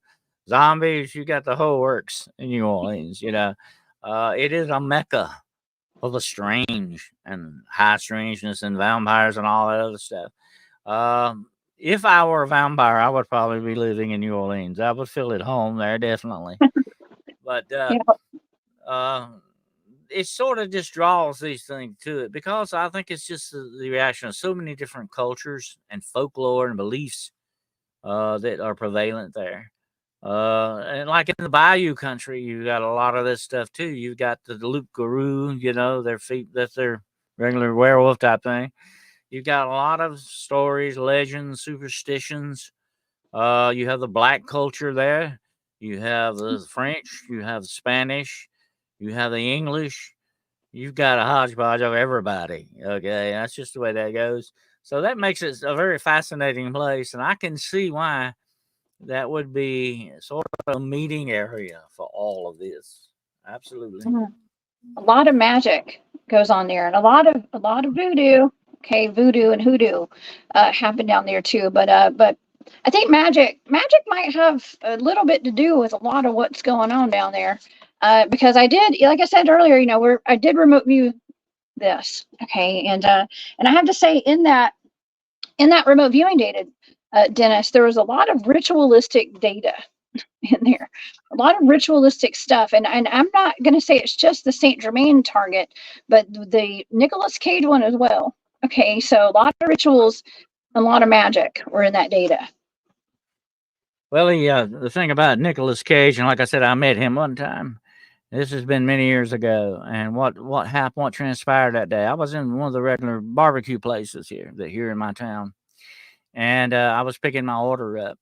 zombies. You got the whole works in New Orleans. It is a mecca of the strange and high strangeness and vampires and all that other stuff. If I were a vampire, I would probably be living in New Orleans. I would feel at home there, definitely. But Yeah. uh, it sort of just draws these things to it because I think it's just the reaction of so many different cultures and folklore and beliefs that are prevalent there. And like in the Bayou country, you got a lot of this stuff too. You've got the loup garou, their feet, that's their regular werewolf type thing. You've got a lot of stories, legends, superstitions. You have the black culture there. You have the French. You have the Spanish. You have the English. You've got a hodgepodge of everybody. Okay, that's just the way that goes. So that makes it a very fascinating place, and I can see why that would be sort of a meeting area for all of this. Absolutely. Mhm. A lot of magic goes on there, and a lot of voodoo. Okay, voodoo and hoodoo happen down there too. But I think magic might have a little bit to do with a lot of what's going on down there. Because I did, like I said earlier, I did remote view this. Okay, and I have to say in that remote viewing data, Dennis, there was a lot of ritualistic data in there, a lot of ritualistic stuff. And I'm not going to say it's just the Saint Germain target, but the Nicolas Cage one as well. Okay, so a lot of rituals, a lot of magic were in that data. Well, the thing about Nicolas Cage, and like I said, I met him one time. This has been many years ago, and what happened? What transpired that day? I was in one of the regular barbecue places here in my town, and I was picking my order up,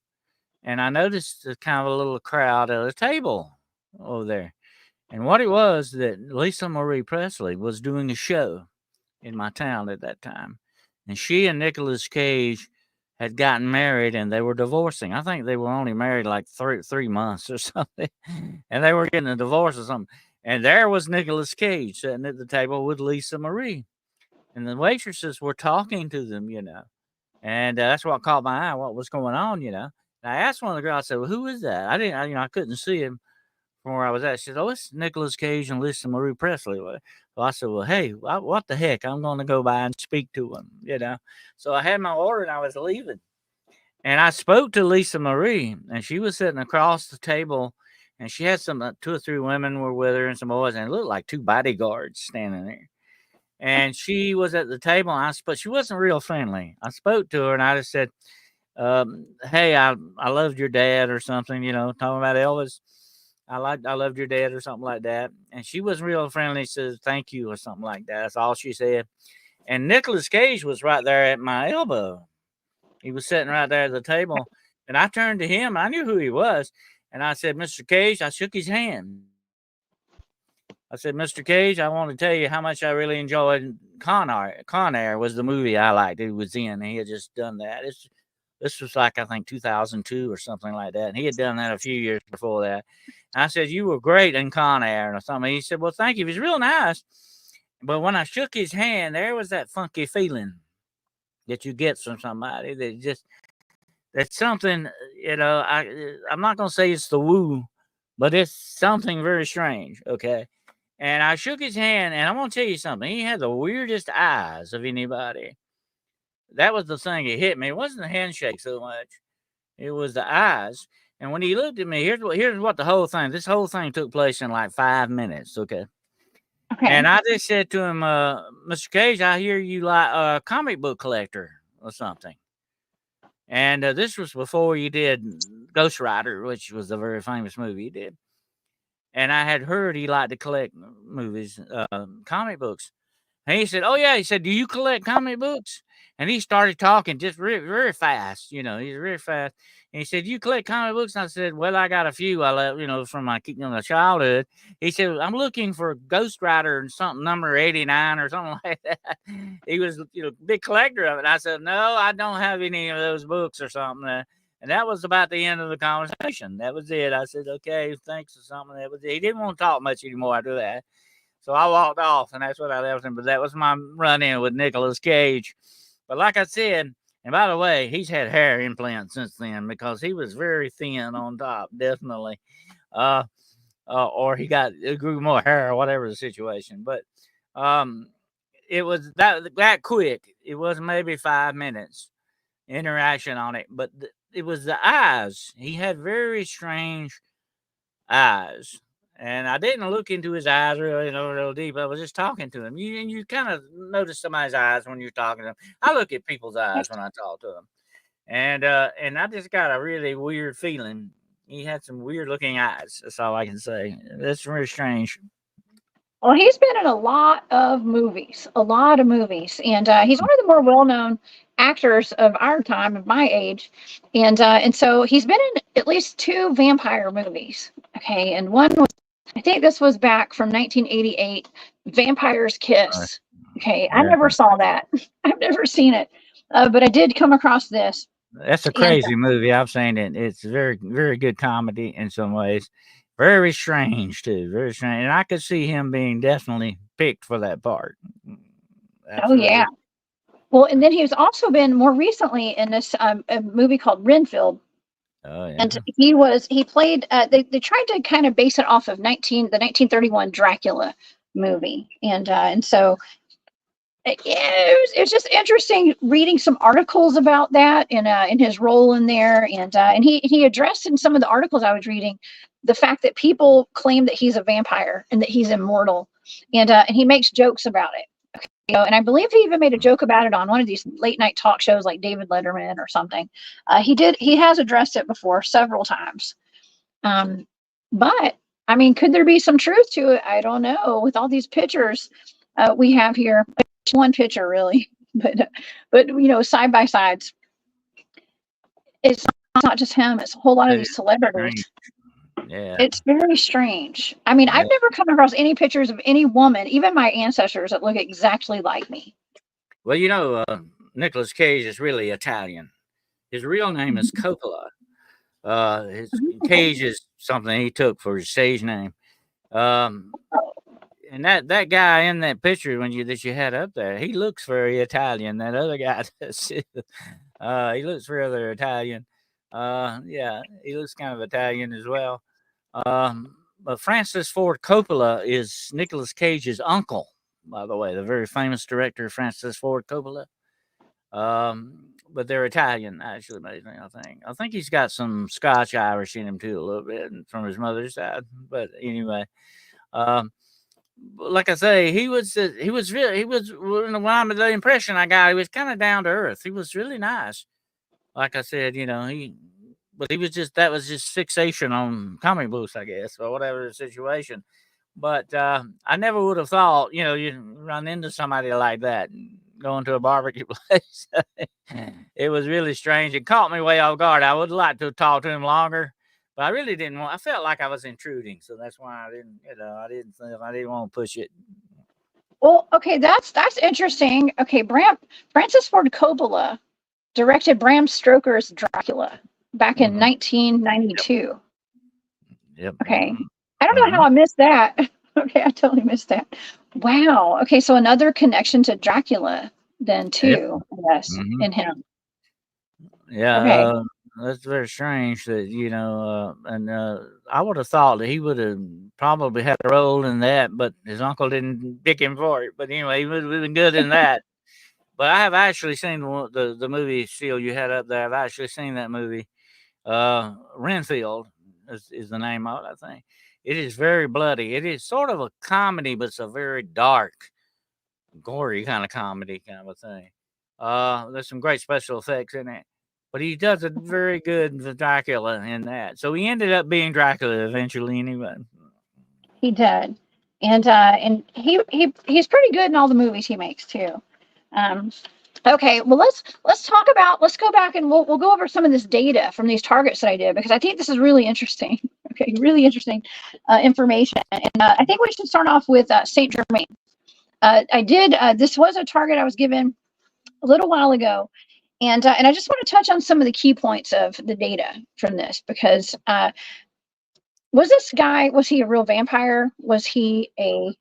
and I noticed kind of a little crowd at a table over there. And what it was that Lisa Marie Presley was doing a show in my town at that time, and she and Nicolas Cage had gotten married and they were divorcing. I think they were only married like three months or something, and they were getting a divorce or something. And there was Nicolas Cage sitting at the table with Lisa Marie, and the waitresses were talking to them. And that's what caught my eye. What was going on? And I asked one of the girls. I said, "Well, who is that?" I didn't. I couldn't see him from where I was at. She said, "Oh, it's Nicolas Cage and Lisa Marie Presley." So I said, "Well, hey, what the heck? I'm going to go by and speak to him." So I had my order and I was leaving. And I spoke to Lisa Marie, and she was sitting across the table, and she had some 2 or 3 women were with her and some boys, and it looked like 2 bodyguards standing there. And she was at the table, and but she wasn't real friendly. I spoke to her, and I just said, "Hey, I loved your dad," or something, talking about Elvis. I loved your dad or something like that. And she wasn't real friendly. She says, "Thank you," or something like that. That's all she said. And Nicolas Cage was right there at my elbow. He was sitting right there at the table. And I turned to him. I knew who he was. And I said, "Mr. Cage," I shook his hand. I said, "Mr. Cage, I want to tell you how much I really enjoyed Con Air. Con Air was the movie I liked. It was in. He had just done that. This was like, I think, 2002 or something like that. And he had done that a few years before that. And I said, "You were great in Con Air," or something. He said, "Well, thank you." He was real nice. But when I shook his hand, there was that funky feeling that you get from somebody that's something, I'm not going to say it's the woo, but it's something very strange. Okay. And I shook his hand, and I'm going to tell you something. He had the weirdest eyes of anybody. That was the thing that hit me. It wasn't the handshake so much. It was the eyes. And when he looked at me, here's what this whole thing took place in like 5 minutes. Okay. Okay. And I just said to him, "Mr. Cage, I hear you like a comic book collector or something." And this was before you did Ghost Rider, which was a very famous movie he did. And I had heard he liked to collect movies, comic books. And he said, "Oh, yeah." He said, "Do you collect comic books?" And he started talking just very, very fast. He's very fast. And he said, "You collect comic books?" And I said, "Well, I got a few I love, from my childhood." He said, "I'm looking for Ghost Rider and something number 89 or something like that." He was, big collector of it. I said, "No, I don't have any of those books or something." And that was about the end of the conversation. That was it. I said, "Okay, thanks," or something. That was it. He didn't want to talk much anymore after that. So I walked off, and that's what I left him. But that was my run-in with Nicolas Cage. But like I said, and by the way, he's had hair implants since then because he was very thin on top, definitely. Or he grew more hair or whatever the situation. But um, it was that quick. It was maybe 5 minutes interaction on it, but it was the eyes. He had very strange eyes. And I didn't look into his eyes really, real deep. I was just talking to him. You kind of notice somebody's eyes when you're talking to them. I look at people's eyes when I talk to them, and I just got a really weird feeling. He had some weird looking eyes. That's all I can say. That's very strange. Well, he's been in a lot of movies, and he's one of the more well-known actors of our time, of my age, and so he's been in at least 2 vampire movies. Okay, and one was, I think this was back from 1988, Vampire's Kiss. Okay, I never saw that. I've never seen it, but I did come across this. That's a And crazy movie. I've seen it. It's very, very good comedy in some ways. Very strange too. Very strange. And I could see him being definitely picked for that part. oh yeah. Absolutely. Well, and then he's also been more recently in this a movie called Renfield. Oh yeah. And he played, they tried to kind of base it off of the 1931 Dracula movie. And so it was just interesting reading some articles about that in his role in there. And he addressed in some of the articles I was reading the fact that people claim that he's a vampire and that he's immortal. And he makes jokes about it. And I believe he even made a joke about it on one of these late night talk shows like David Letterman or something. He has addressed it before several times. But I mean, could there be some truth to it? I don't know. With all these pictures we have here, one picture really, but side by sides, it's not just him. It's a whole lot of these celebrities. Yeah. It's very strange. I mean, I've never come across any pictures of any woman, even my ancestors, that look exactly like me. Well, Nicolas Cage is really Italian. His real name is Coppola. His Cage is something he took for his stage name. And that guy in that picture that you had up there, he looks very Italian. That other guy does. He looks rather Italian. Yeah, he looks kind of Italian as well. But Francis Ford Coppola is Nicolas Cage's uncle, by the way, the very famous director Francis Ford Coppola. But they're Italian, actually, I think he's got some Scotch Irish in him too, a little bit from his mother's side. But anyway, like I say, he was the impression I got. He was kind of down to earth. He was really nice. Like I said, but that was just fixation on comic books, I guess, or whatever the situation. But I never would have thought, you'd run into somebody like that going to a barbecue place. It was really strange. It caught me way off guard. I would like to talk to him longer, but I really didn't want. I felt like I was intruding, so that's why I didn't want to push it. Well, okay, that's interesting. Okay, Francis Ford Coppola directed Bram Stoker's Dracula back in 1992. Yep. Okay. I don't know how I missed that. Okay, I totally missed that. Wow. Okay, so another connection to Dracula then too, yes, in him. Yeah. Okay. That's very strange that, I would have thought that he would have probably had a role in that, but his uncle didn't pick him for it. But anyway, he would have been good in that. But I have actually seen the movie still you had up there. I've actually seen that movie. Renfield is the name of it, I think. It is very bloody. It is sort of a comedy, but it's a very dark, gory kind of comedy kind of a thing. There's some great special effects in it. But he does it very good with Dracula in that. So he ended up being Dracula eventually anyway. He did. And he's pretty good in all the movies he makes too. Okay, well let's go back and we'll go over some of this data from these targets that I did, because I think this is really interesting. Okay, really interesting information. And I think we should start off with Saint Germain. This was a target I was given a little while ago, and I just want to touch on some of the key points of the data from this, because was he a real vampire? Was he a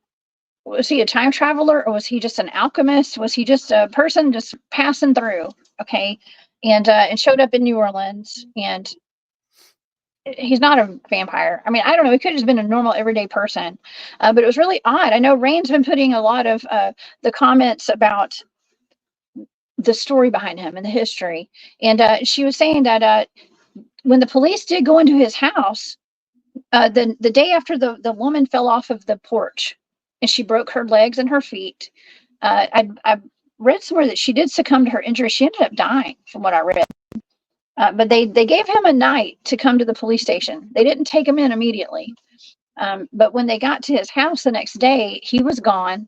Was he a time traveler, or was he just an alchemist? Was he just a person just passing through? Okay, and showed up in New Orleans, and he's not a vampire. I mean, I don't know. He could have just been a normal, everyday person, but it was really odd. I know Rain's been putting a lot of the comments about the story behind him and the history, and she was saying that when the police did go into his house, the day after the woman fell off of the porch and she broke her legs and her feet, I read somewhere that she did succumb to her injury. She ended up dying, from what I read. But they gave him a night to come to the police station. They didn't take him in immediately. But when they got to his house the next day, he was gone,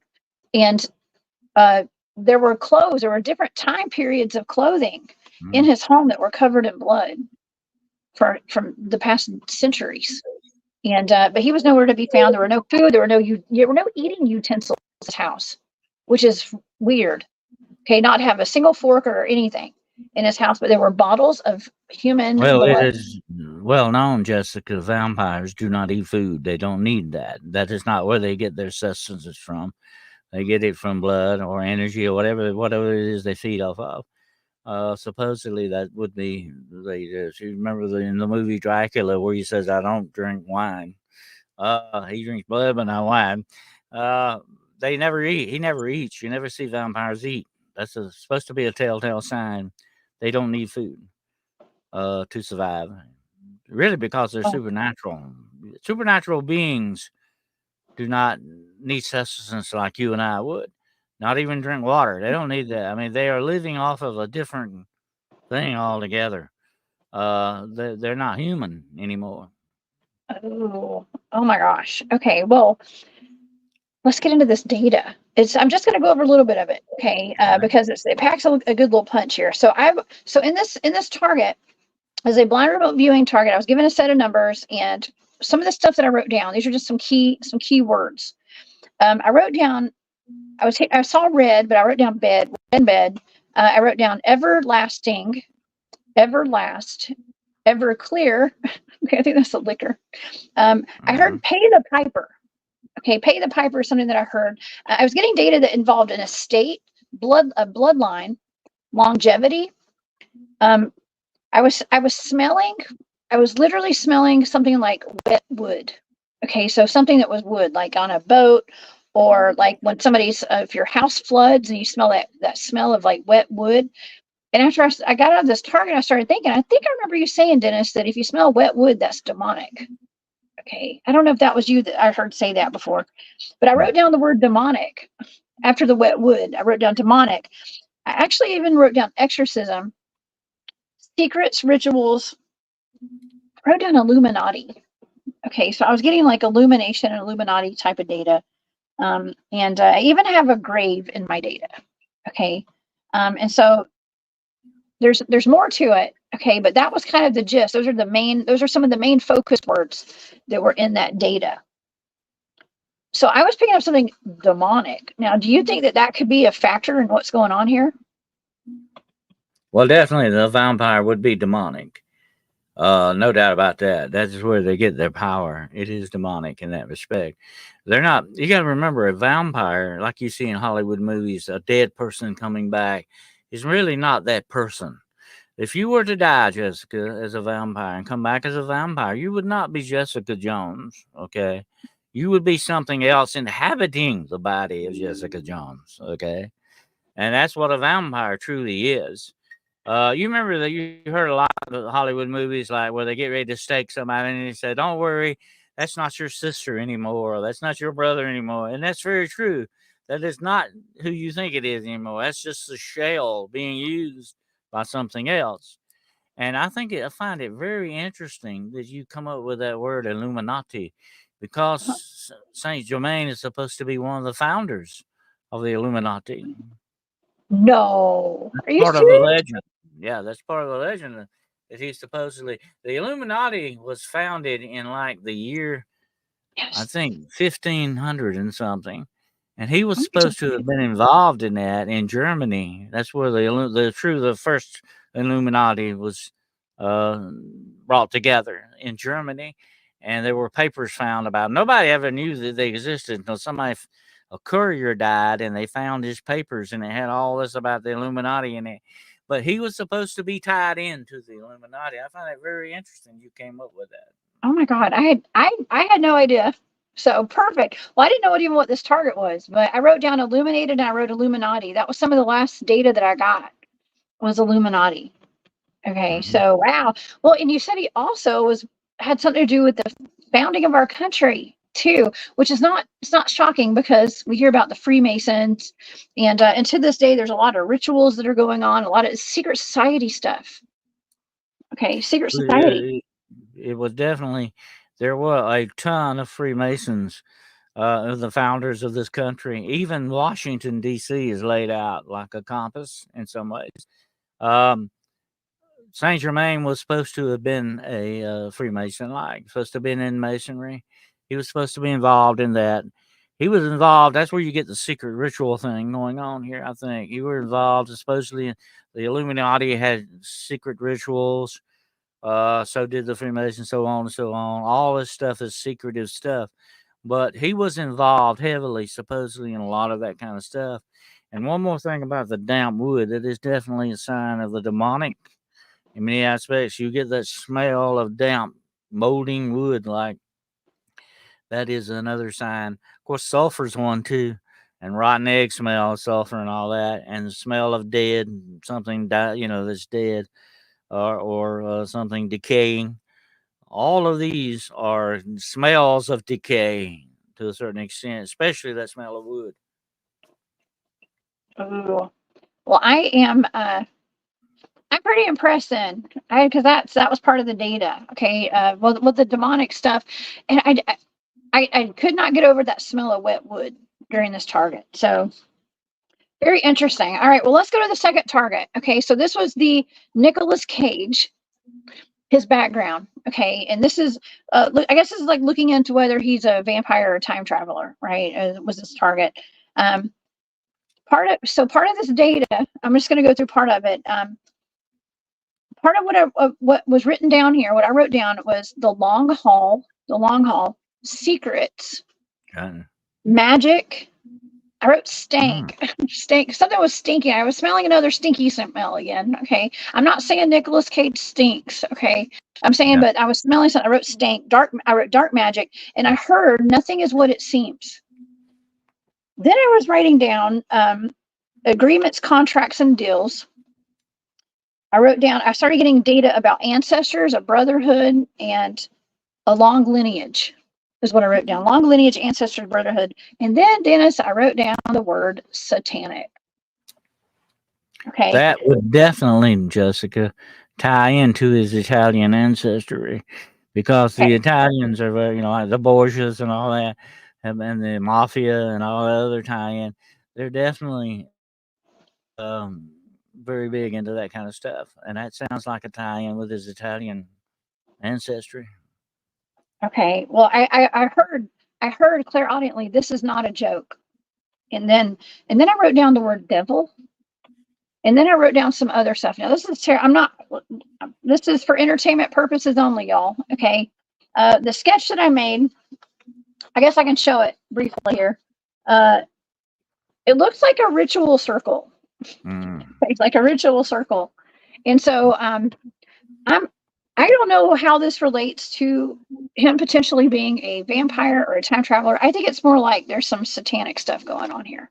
and there were clothes. There were different time periods of clothing in his home that were covered in blood from the past centuries. And but he was nowhere to be found. There were no food. There were no eating utensils in his house, which is weird. Okay, not have a single fork or anything in his house, but there were bottles of human Well, it blood. is well known, Jessica, vampires do not eat food. They don't need that. That is not where they get their sustenance from. They get it from blood or energy or whatever it is they feed off of. Supposedly that would be you remember in the movie Dracula where he says, "I don't drink wine." He drinks blood but not wine. They never eat. He never eats. You never see vampires eat. That's supposed to be a telltale sign. They don't need food to survive. Really, because they're supernatural. Supernatural beings do not need sustenance like you and I would. Not even drink water. They don't need that. I mean, they are living off of a different thing altogether. They're not human anymore. Oh my gosh. Okay, well, let's get into this data. I'm just going to go over a little bit of it, okay? Because it packs a good little punch here. So in this target, as a blind remote viewing target, I was given a set of numbers, and some of the stuff that I wrote down. These are just some key words. I wrote down. I saw red, but I wrote down bed. In bed. I wrote down everlasting, everlast, ever clear. Okay, I think that's the liquor. I heard pay the piper. Okay, pay the piper is something that I heard. I was getting data that involved an estate, a bloodline, longevity. I was literally smelling something like wet wood. Okay, so something that was wood, like on a boat, or like when if your house floods and you smell that smell of like wet wood. And after I got out of this target, I started thinking, I think I remember you saying, Dennis, that if you smell wet wood, that's demonic. Okay, I don't know if that was you that I heard say that before, but I wrote down the word demonic after the wet wood. I wrote down demonic. I actually even wrote down exorcism, secrets, rituals. I wrote down Illuminati. Okay, so I was getting like illumination and Illuminati type of data. And I even have a grave in my data. Okay, and so there's more to it. Okay, but that was kind of the gist. Those are some of the main focus words that were in that data. So I was picking up something demonic. Now, do you think that could be a factor in what's going on here? Well, definitely the vampire would be demonic. No doubt about that. That's where they get their power. It is demonic in that respect. They're not, you got to remember, a vampire, like you see in Hollywood movies, a dead person coming back, is really not that person. If you were to die, Jessica, as a vampire and come back as a vampire, you would not be Jessica Jones, okay? You would be something else inhabiting the body of Jessica Jones, okay? And that's what a vampire truly is. You remember that you heard a lot of Hollywood movies like where they get ready to stake somebody and they say, "Don't worry, that's not your sister anymore. Or, that's not your brother anymore." And that's very true. That is not who you think it is anymore. That's just a shell being used by something else. And I find it very interesting that you come up with that word Illuminati, because Saint Germain is supposed to be one of the founders of the Illuminati. No, are you Part of the serious? legend. Yeah, that's part of the legend that he supposedly the Illuminati was founded in like the year I think 1500 and something, and he was supposed to have been involved in that in Germany. That's where the first Illuminati was brought together in Germany, and there were papers found about. Nobody ever knew that they existed until a courier died, and they found his papers, and it had all this about the Illuminati in it. But he was supposed to be tied into the Illuminati. I find it very interesting you came up with that. Oh my God, I had no idea. So perfect. Well, I didn't know even what this target was, but I wrote down illuminated and I wrote Illuminati. That was some of the last data that I got was Illuminati. Okay, so wow. Well, and you said he also had something to do with the founding of our country too, which is not it's not shocking because we hear about the Freemasons, and to this day, there's a lot of rituals that are going on, a lot of secret society stuff. Okay, secret society. It was definitely, there were a ton of Freemasons, the founders of this country. Even Washington, D.C. is laid out like a compass in some ways. Saint Germain was supposed to have been a Freemason, like supposed to have been in Masonry. He was supposed to be involved in that. He was involved. That's where you get the secret ritual thing going on here. I think you were involved. Supposedly, the Illuminati had secret rituals. So did the Freemasons. So on and so on. All this stuff is secretive stuff. But he was involved heavily, supposedly, in a lot of that kind of stuff. And one more thing about the damp wood, it is definitely a sign of the demonic in many aspects. You get that smell of damp, molding wood, like that is another sign. Of course, sulfur's one too, and rotten egg smell, sulfur and all that, and the smell of dead, something that's dead, or something decaying. All of these are smells of decay to a certain extent, especially that smell of wood. Ooh. Well, I'm pretty impressed then, because that was part of the data. Okay, well, with the demonic stuff, and I could not get over that smell of wet wood during this target. So very interesting. All right, well, let's go to the second target. Okay, so this was the Nicolas Cage, his background. Okay, and this is, I guess this is like looking into whether he's a vampire or a time traveler, right? Was this target? Part of this data, I'm just going to go through part of it. Part of what was written down here, what I wrote down was the long haul, secrets, magic. I wrote stank, stink. Something was stinky. I was smelling another stinky smell again. Okay, I'm not saying Nicolas Cage stinks. Okay, I'm saying, but I was smelling something. I wrote stank, dark. I wrote dark magic, and I heard nothing is what it seems. Then I was writing down agreements, contracts, and deals. I started getting data about ancestors, a brotherhood, and a long lineage is what I wrote down. Long lineage, ancestors, brotherhood. And then, Dennis, I wrote down the word satanic. Okay. That would definitely, Jessica, tie into his Italian ancestry, because the Italians are very, like the Borgias and all that, and the mafia and all that other tie-in. They're definitely very big into that kind of stuff, and that sounds like a tie-in with his Italian ancestry. Okay. Well, I heard clairaudiently, this is not a joke. And then I wrote down the word devil. And then I wrote down some other stuff. Now this is for entertainment purposes only, y'all. Okay. The sketch that I made, I guess I can show it briefly here. It looks like a ritual circle. It's like a ritual circle. And so I don't know how this relates to him potentially being a vampire or a time traveler. I think it's more like there's some satanic stuff going on here.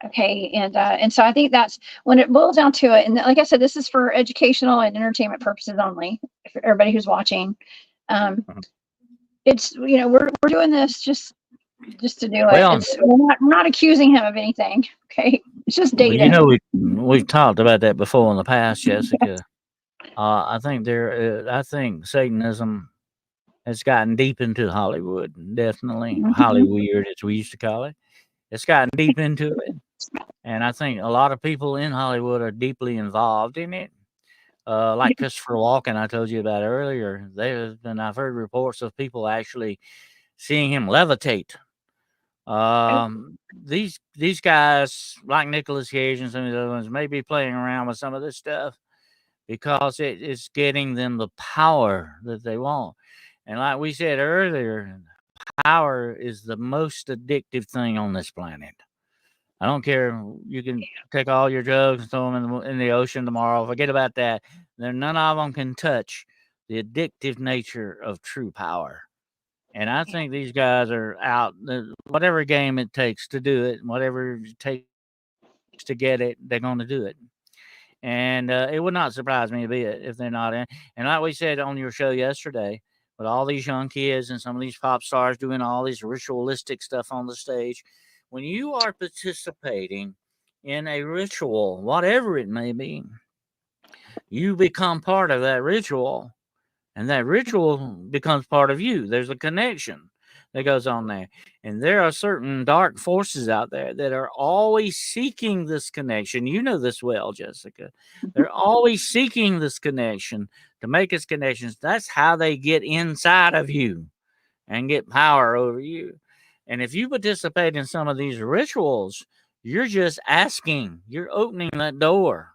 Okay, and so I think that's when it boils down to it. And like I said, this is for educational and entertainment purposes only. For everybody who's watching, it's we're doing this just to do it. Well, we're not accusing him of anything. Okay, it's just data. We've talked about that before in the past, Jessica. I think Satanism has gotten deep into Hollywood. Definitely, Hollyweird, as we used to call it. It's gotten deep into it, and I think a lot of people in Hollywood are deeply involved in it. Like Christopher Walken, I told you about earlier. I've heard reports of people actually seeing him levitate. These guys, like Nicolas Cage and some of the other ones, may be playing around with some of this stuff because it is getting them the power that they want. And like we said earlier, power is the most addictive thing on this planet. I don't care. You can take all your drugs and throw them in the ocean tomorrow. Forget about that. None of them can touch the addictive nature of true power. And I think these guys are out. Whatever game it takes to do it, whatever it takes to get it, they're going to do it. And it would not surprise me a bit if they're not in. And like we said on your show yesterday, with all these young kids and some of these pop stars doing all these ritualistic stuff on the stage, when you are participating in a ritual, whatever it may be, you become part of that ritual, and that ritual becomes part of you. There's a connection that goes on there. And there are certain dark forces out there that are always seeking this connection. You know this well, Jessica. They're always seeking this connection to make us connections. That's how they get inside of you and get power over you. And if you participate in some of these rituals, you're just asking, you're opening that door.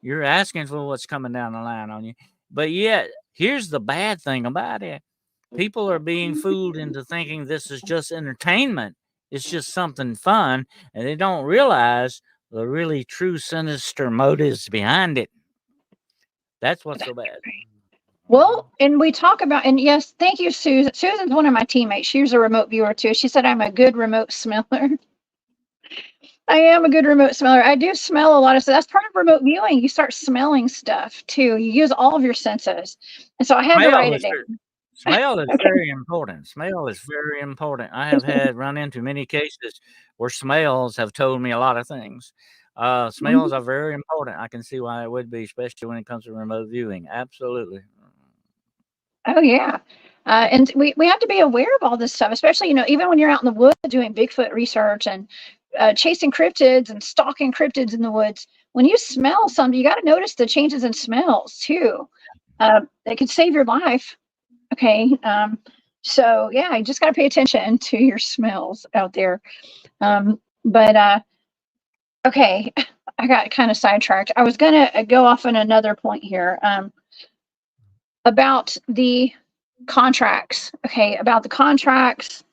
You're asking for what's coming down the line on you. But yet, here's the bad thing about it. People are being fooled into thinking this is just entertainment. It's just something fun, and they don't realize the really true sinister motives behind it. That's what's so bad. Well, and we talk about, and yes, thank you, Susan. Susan's one of my teammates. She's a remote viewer too. She said I'm a good remote smeller. I am a good remote smeller. I do smell a lot of stuff. That's part of remote viewing. You start smelling stuff too. You use all of your senses. And so I had to write it down. Smell is very important. Smell is very important. I have run into many cases where smells have told me a lot of things. Smells are very important. I can see why it would be, especially when it comes to remote viewing. Absolutely. Oh yeah. And we have to be aware of all this stuff, especially, even when you're out in the woods doing Bigfoot research and chasing cryptids and stalking cryptids in the woods. When you smell something, you got to notice the changes in smells too. They can save your life. Okay. So yeah, you just got to pay attention to your smells out there. Okay, I got kind of sidetracked. I was going to go off on another point here about the contracts. Okay, about the contracts,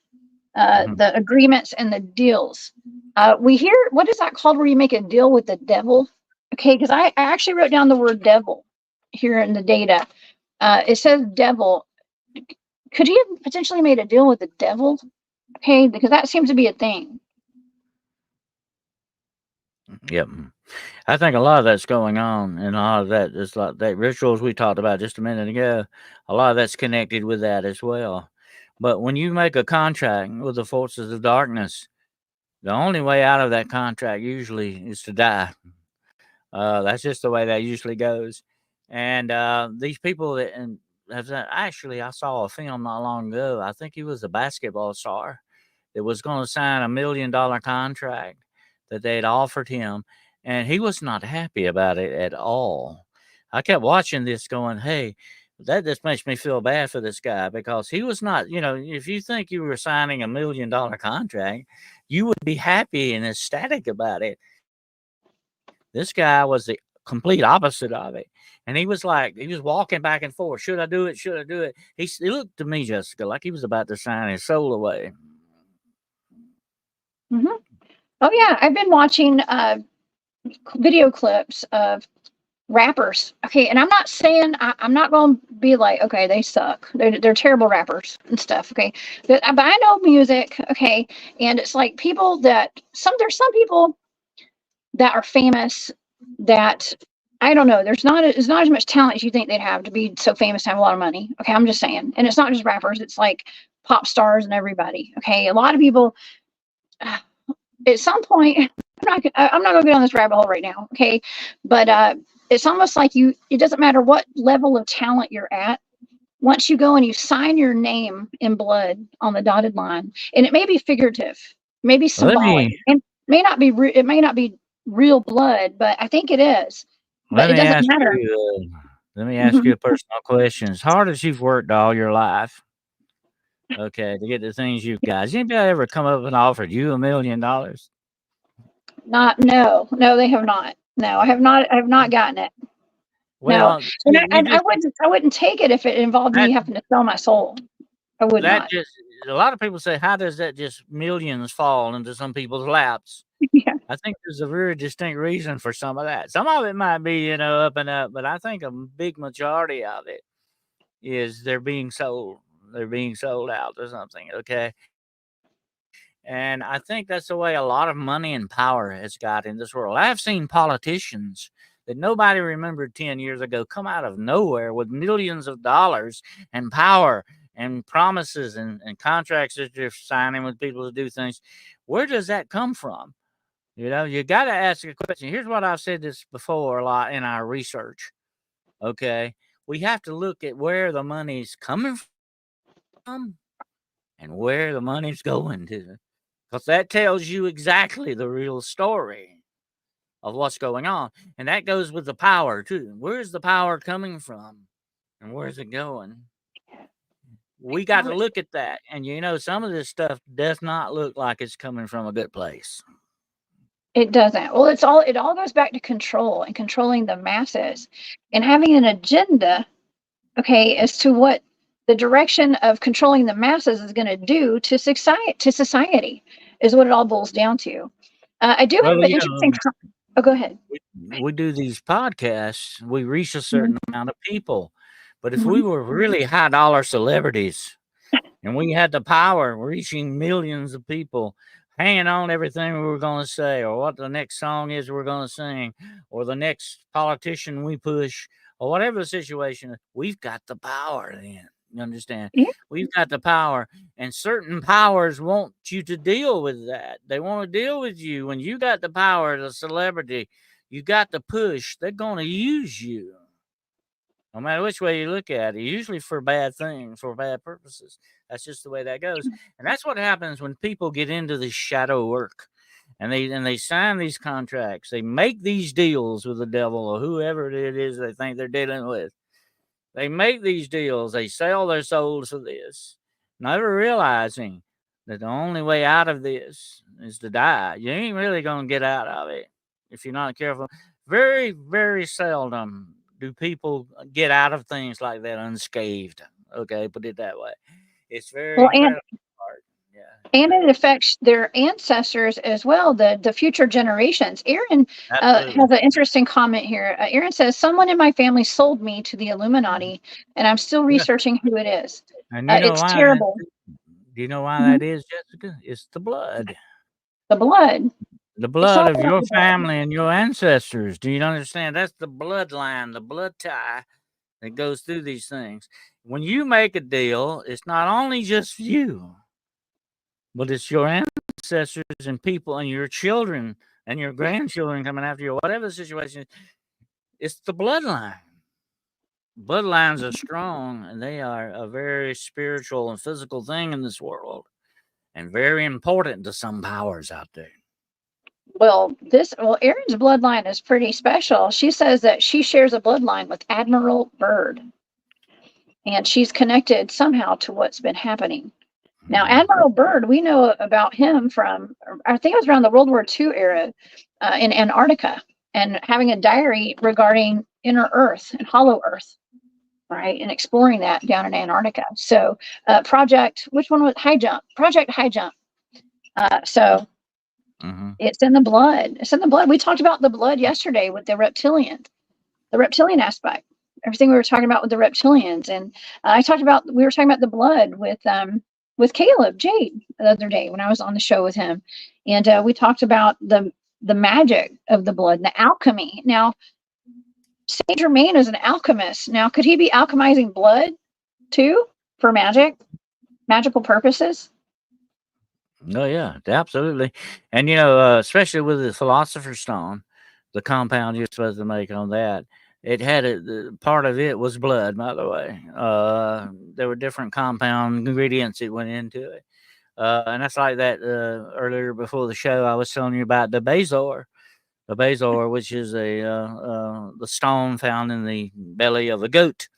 the agreements and the deals. We hear, what is that called where you make a deal with the devil? Okay, because I actually wrote down the word devil here in the data. It says devil. Could he have potentially made a deal with the devil? Okay, because that seems to be a thing. Yep. I think a lot of that's going on, and a lot of that is like that rituals we talked about just a minute ago. A lot of that's connected with that as well. But when you make a contract with the forces of darkness, the only way out of that contract usually is to die. That's just the way that usually goes. And these people that, and actually, I saw a film not long ago. I think he was a basketball star that was going to sign $1 million contract that they had offered him, and he was not happy about it at all. I kept watching this going, hey, that just makes me feel bad for this guy, because he was not, if you think you were signing $1 million contract, you would be happy and ecstatic about it. This guy was the complete opposite of it. And he was walking back and forth. Should I do it? Should I do it? He looked to me, Jessica, like he was about to sign his soul away. Mm-hmm. Oh yeah, I've been watching video clips of rappers. Okay, and I'm not saying I'm not going to be like, okay, they suck. They're terrible rappers and stuff. Okay, but I know music. Okay, and it's like people that there's some people that are famous that I don't know. There's not as much talent as you think they'd have to be so famous to have a lot of money. Okay, I'm just saying, and it's not just rappers. It's like pop stars and everybody. Okay, a lot of people. At some point, I'm not going to get on this rabbit hole right now, okay? But it's almost like it doesn't matter what level of talent you're at. Once you go and you sign your name in blood on the dotted line, and it may be figurative, maybe symbolic, and it may not be real blood, but I think it is. But it doesn't matter. Let me ask you a personal question. As hard as you've worked all your life, okay, to get the things you've got, has anybody ever come up and offered you $1 million? No, they have not. No, I have not gotten it. Well, no, and I wouldn't take it if it involved me having to sell my soul. I would not. a lot of people say, how does that just millions fall into some people's laps? Yeah. I think there's a very distinct reason for some of that. Some of it might be, up and up, but I think a big majority of it is they're being sold. They're being sold out or something. Okay. And I think that's the way a lot of money and power has got in this world. I've seen politicians that nobody remembered 10 years ago come out of nowhere with millions of dollars and power and promises and contracts that they're signing with people to do things. Where does that come from? You got to ask a question. Here's what I've said this before a lot in our research. Okay. We have to look at where the money's coming from and where the money's going to, because that tells you exactly the real story of what's going on. And that goes with the power, too. Where's the power coming from and where's it going? We got to look at that. And, some of this stuff does not look like it's coming from a good place. It doesn't. Well, it all goes back to control and controlling the masses and having an agenda, okay, as to what the direction of controlling the masses is going to do to society is what it all boils down to. I do have Well, an interesting. Oh, go ahead. We do these podcasts, we reach a certain amount of people. But if Mhm. we were really high dollar celebrities and we had the power reaching millions of people, hanging on everything we were going to say, or what the next song is we're going to sing, or the next politician we push, or whatever the situation is, we've got the power then. You understand? Yeah. We've got the power, and certain powers want you to deal with that. They want to deal with you when you got the power, the celebrity, you got the push. They're going to use you. No matter which way you look at it, usually for bad things, for bad purposes. That's just the way that goes. And that's what happens when people get into this shadow work and they sign these contracts. They make these deals with the devil or whoever it is they think they're dealing with. They make these deals. They sell their souls for this, never realizing that the only way out of this is to die. You ain't really going to get out of it if you're not careful. Very, very seldom do people get out of things like that unscathed. Okay, put it that way. It's very Well, incredible hard. Yeah, and it incredible. affects their ancestors as well, the future generations. Aaron Absolutely. has an interesting comment here. Aaron says, someone in my family sold me to the Illuminati, and I'm still Yeah. researching who it is. And you know It's why that? terrible. Do you know why Mhm. that is, Jessica? It's the blood. The blood. The It's blood all of about your the blood. family and your ancestors. Do you understand? That's the bloodline, the blood tie that goes through these things. When you make a deal, it's not only just you, but it's your ancestors and people and your children and your grandchildren coming after you, whatever the situation is. It's the bloodline. Bloodlines are strong and they are a very spiritual and physical thing in this world and very important to some powers out there. Well, Erin's bloodline is pretty special. She says that she shares a bloodline with Admiral Byrd, and she's connected somehow to what's been happening. Now, Mhm. Admiral Byrd, we know about him from, I think it was around the World War II era in Antarctica, and having a diary regarding inner Earth and hollow Earth, right? And exploring that down in Antarctica. So, which one was High Jump? Project High Jump. So, Mhm. it's in the blood. It's in the blood. We talked about the blood yesterday with the reptilian aspect. Everything we were talking about with the reptilians, and we were talking about the blood with Caleb Jade the other day when I was on the show with him, and we talked about the magic of the blood and the alchemy. Now, Saint Germain is an alchemist. Now, could he be alchemizing blood too for magical purposes? Oh yeah, absolutely. And especially with the Philosopher's Stone, the compound you're supposed to make on that, it had part of it was blood. By the way, there were different compound ingredients that went into it, and that's like that. Earlier before the show, I was telling you about the Bazor, which is the stone found in the belly of a goat.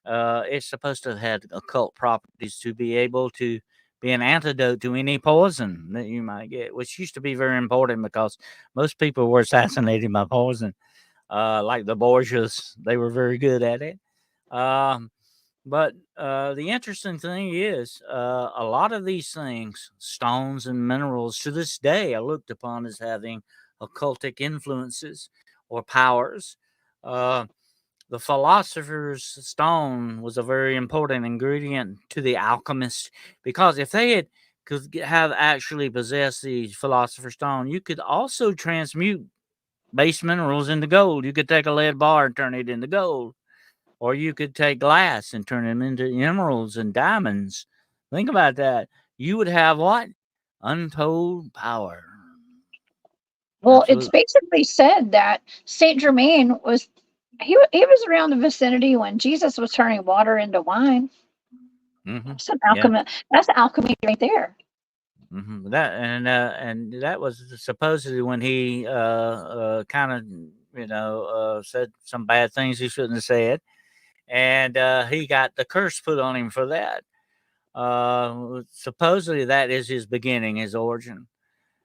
It's supposed to have had occult properties to be able to be an antidote to any poison that you might get, which used to be very important because most people were assassinated by poison. Like the Borgias, they were very good at it. Um, But the interesting thing is, a lot of these things, stones and minerals, to this day are looked upon as having occultic influences or powers. Uh, the philosopher's stone was a very important ingredient to the alchemist, because if they had have actually possessed the philosopher's stone, you could also transmute base minerals into gold. You could take a lead bar and turn it into gold. Or you could take glass and turn them into emeralds and diamonds. Think about that. You would have what? Untold power. Well, it's Absolutely. basically said that Saint Germain was he was around the vicinity when Jesus was turning water into wine. Mm-hmm. That's an Yeah. alchemy. That's alchemy right there. Mm-hmm. And that was supposedly when he kind of said some bad things he shouldn't have said, and he got the curse put on him for that. Supposedly that is his beginning, his origin.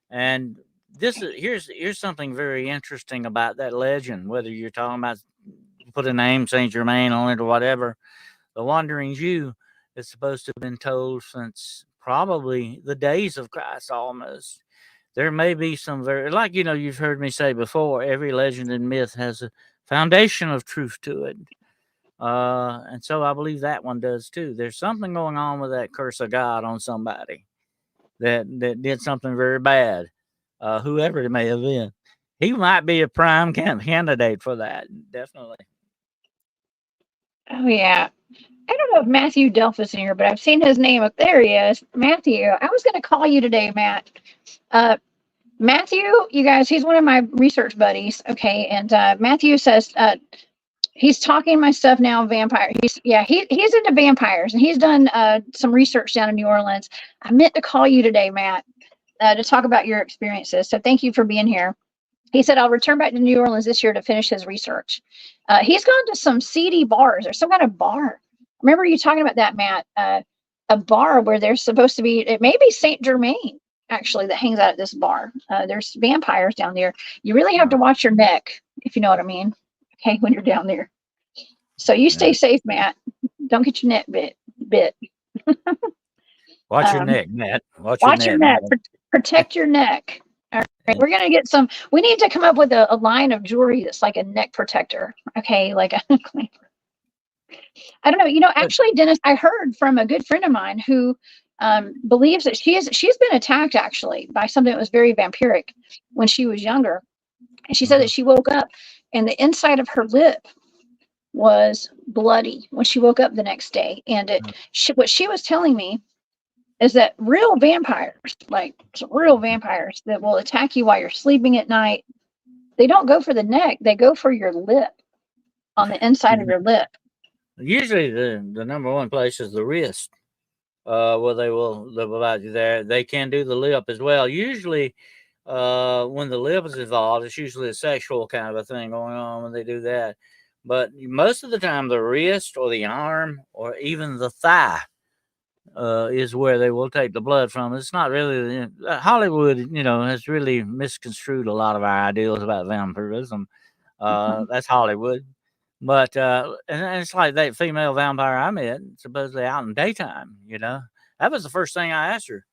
And here's something very interesting about that legend. Whether you're talking about put a name Saint Germain on it or whatever, the Wandering Jew is supposed to have been told since probably the days of Christ almost. There may be some very, like, you've heard me say before, every legend and myth has a foundation of truth to it. And so I believe that one does too. There's something going on with that curse of God on somebody that did something very bad, whoever it may have been. He might be a prime candidate for that, definitely. Oh yeah. I don't know if Matthew Delph is in here, but I've seen his name up there. He is. Matthew. I was going to call you today, Matt. Uh, Matthew, you guys, he's one of my research buddies. Okay, and Matthew says he's talking my stuff now. Vampire. He's into vampires, and he's done some research down in New Orleans. I meant to call you today, Matt, to talk about your experiences. So thank you for being here. He said, I'll return back to New Orleans this year to finish his research. He's gone to some seedy bars or some kind of bar. Remember you talking about that, Matt? A bar where there's supposed to be, it may be Saint Germain actually that hangs out at this bar. There's vampires down there. You really have to watch your neck, if you know what I mean. Okay, when you're down there. So you stay safe, Matt. Don't get your neck bit. Watch your neck, Matt. Watch your Watch your neck, neck. Matt. Protect your neck. All right, we're gonna get some. We need to come up with a line of jewelry that's like a neck protector. Okay, like a. I don't know. Actually, Dennis, I heard from a good friend of mine who believes that she's been attacked actually by something that was very vampiric when she was younger, and she said that she woke up and the inside of her lip was bloody when she woke up the next day, and what she was telling me is that real vampires, like real vampires that will attack you while you're sleeping at night, they don't go for the neck, they go for your lip, on the inside of your lip. Usually the number one place is the wrist, where they will provide you there. They can do the lip as well. Usually, when the lip is involved, it's usually a sexual kind of a thing going on when they do that. But most of the time, the wrist or the arm or even the thigh is where they will take the blood from. It's not really Hollywood, has really misconstrued a lot of our ideals about vampirism. That's Hollywood. But and it's like that female vampire I met, supposedly out in daytime. That was the first thing I asked her.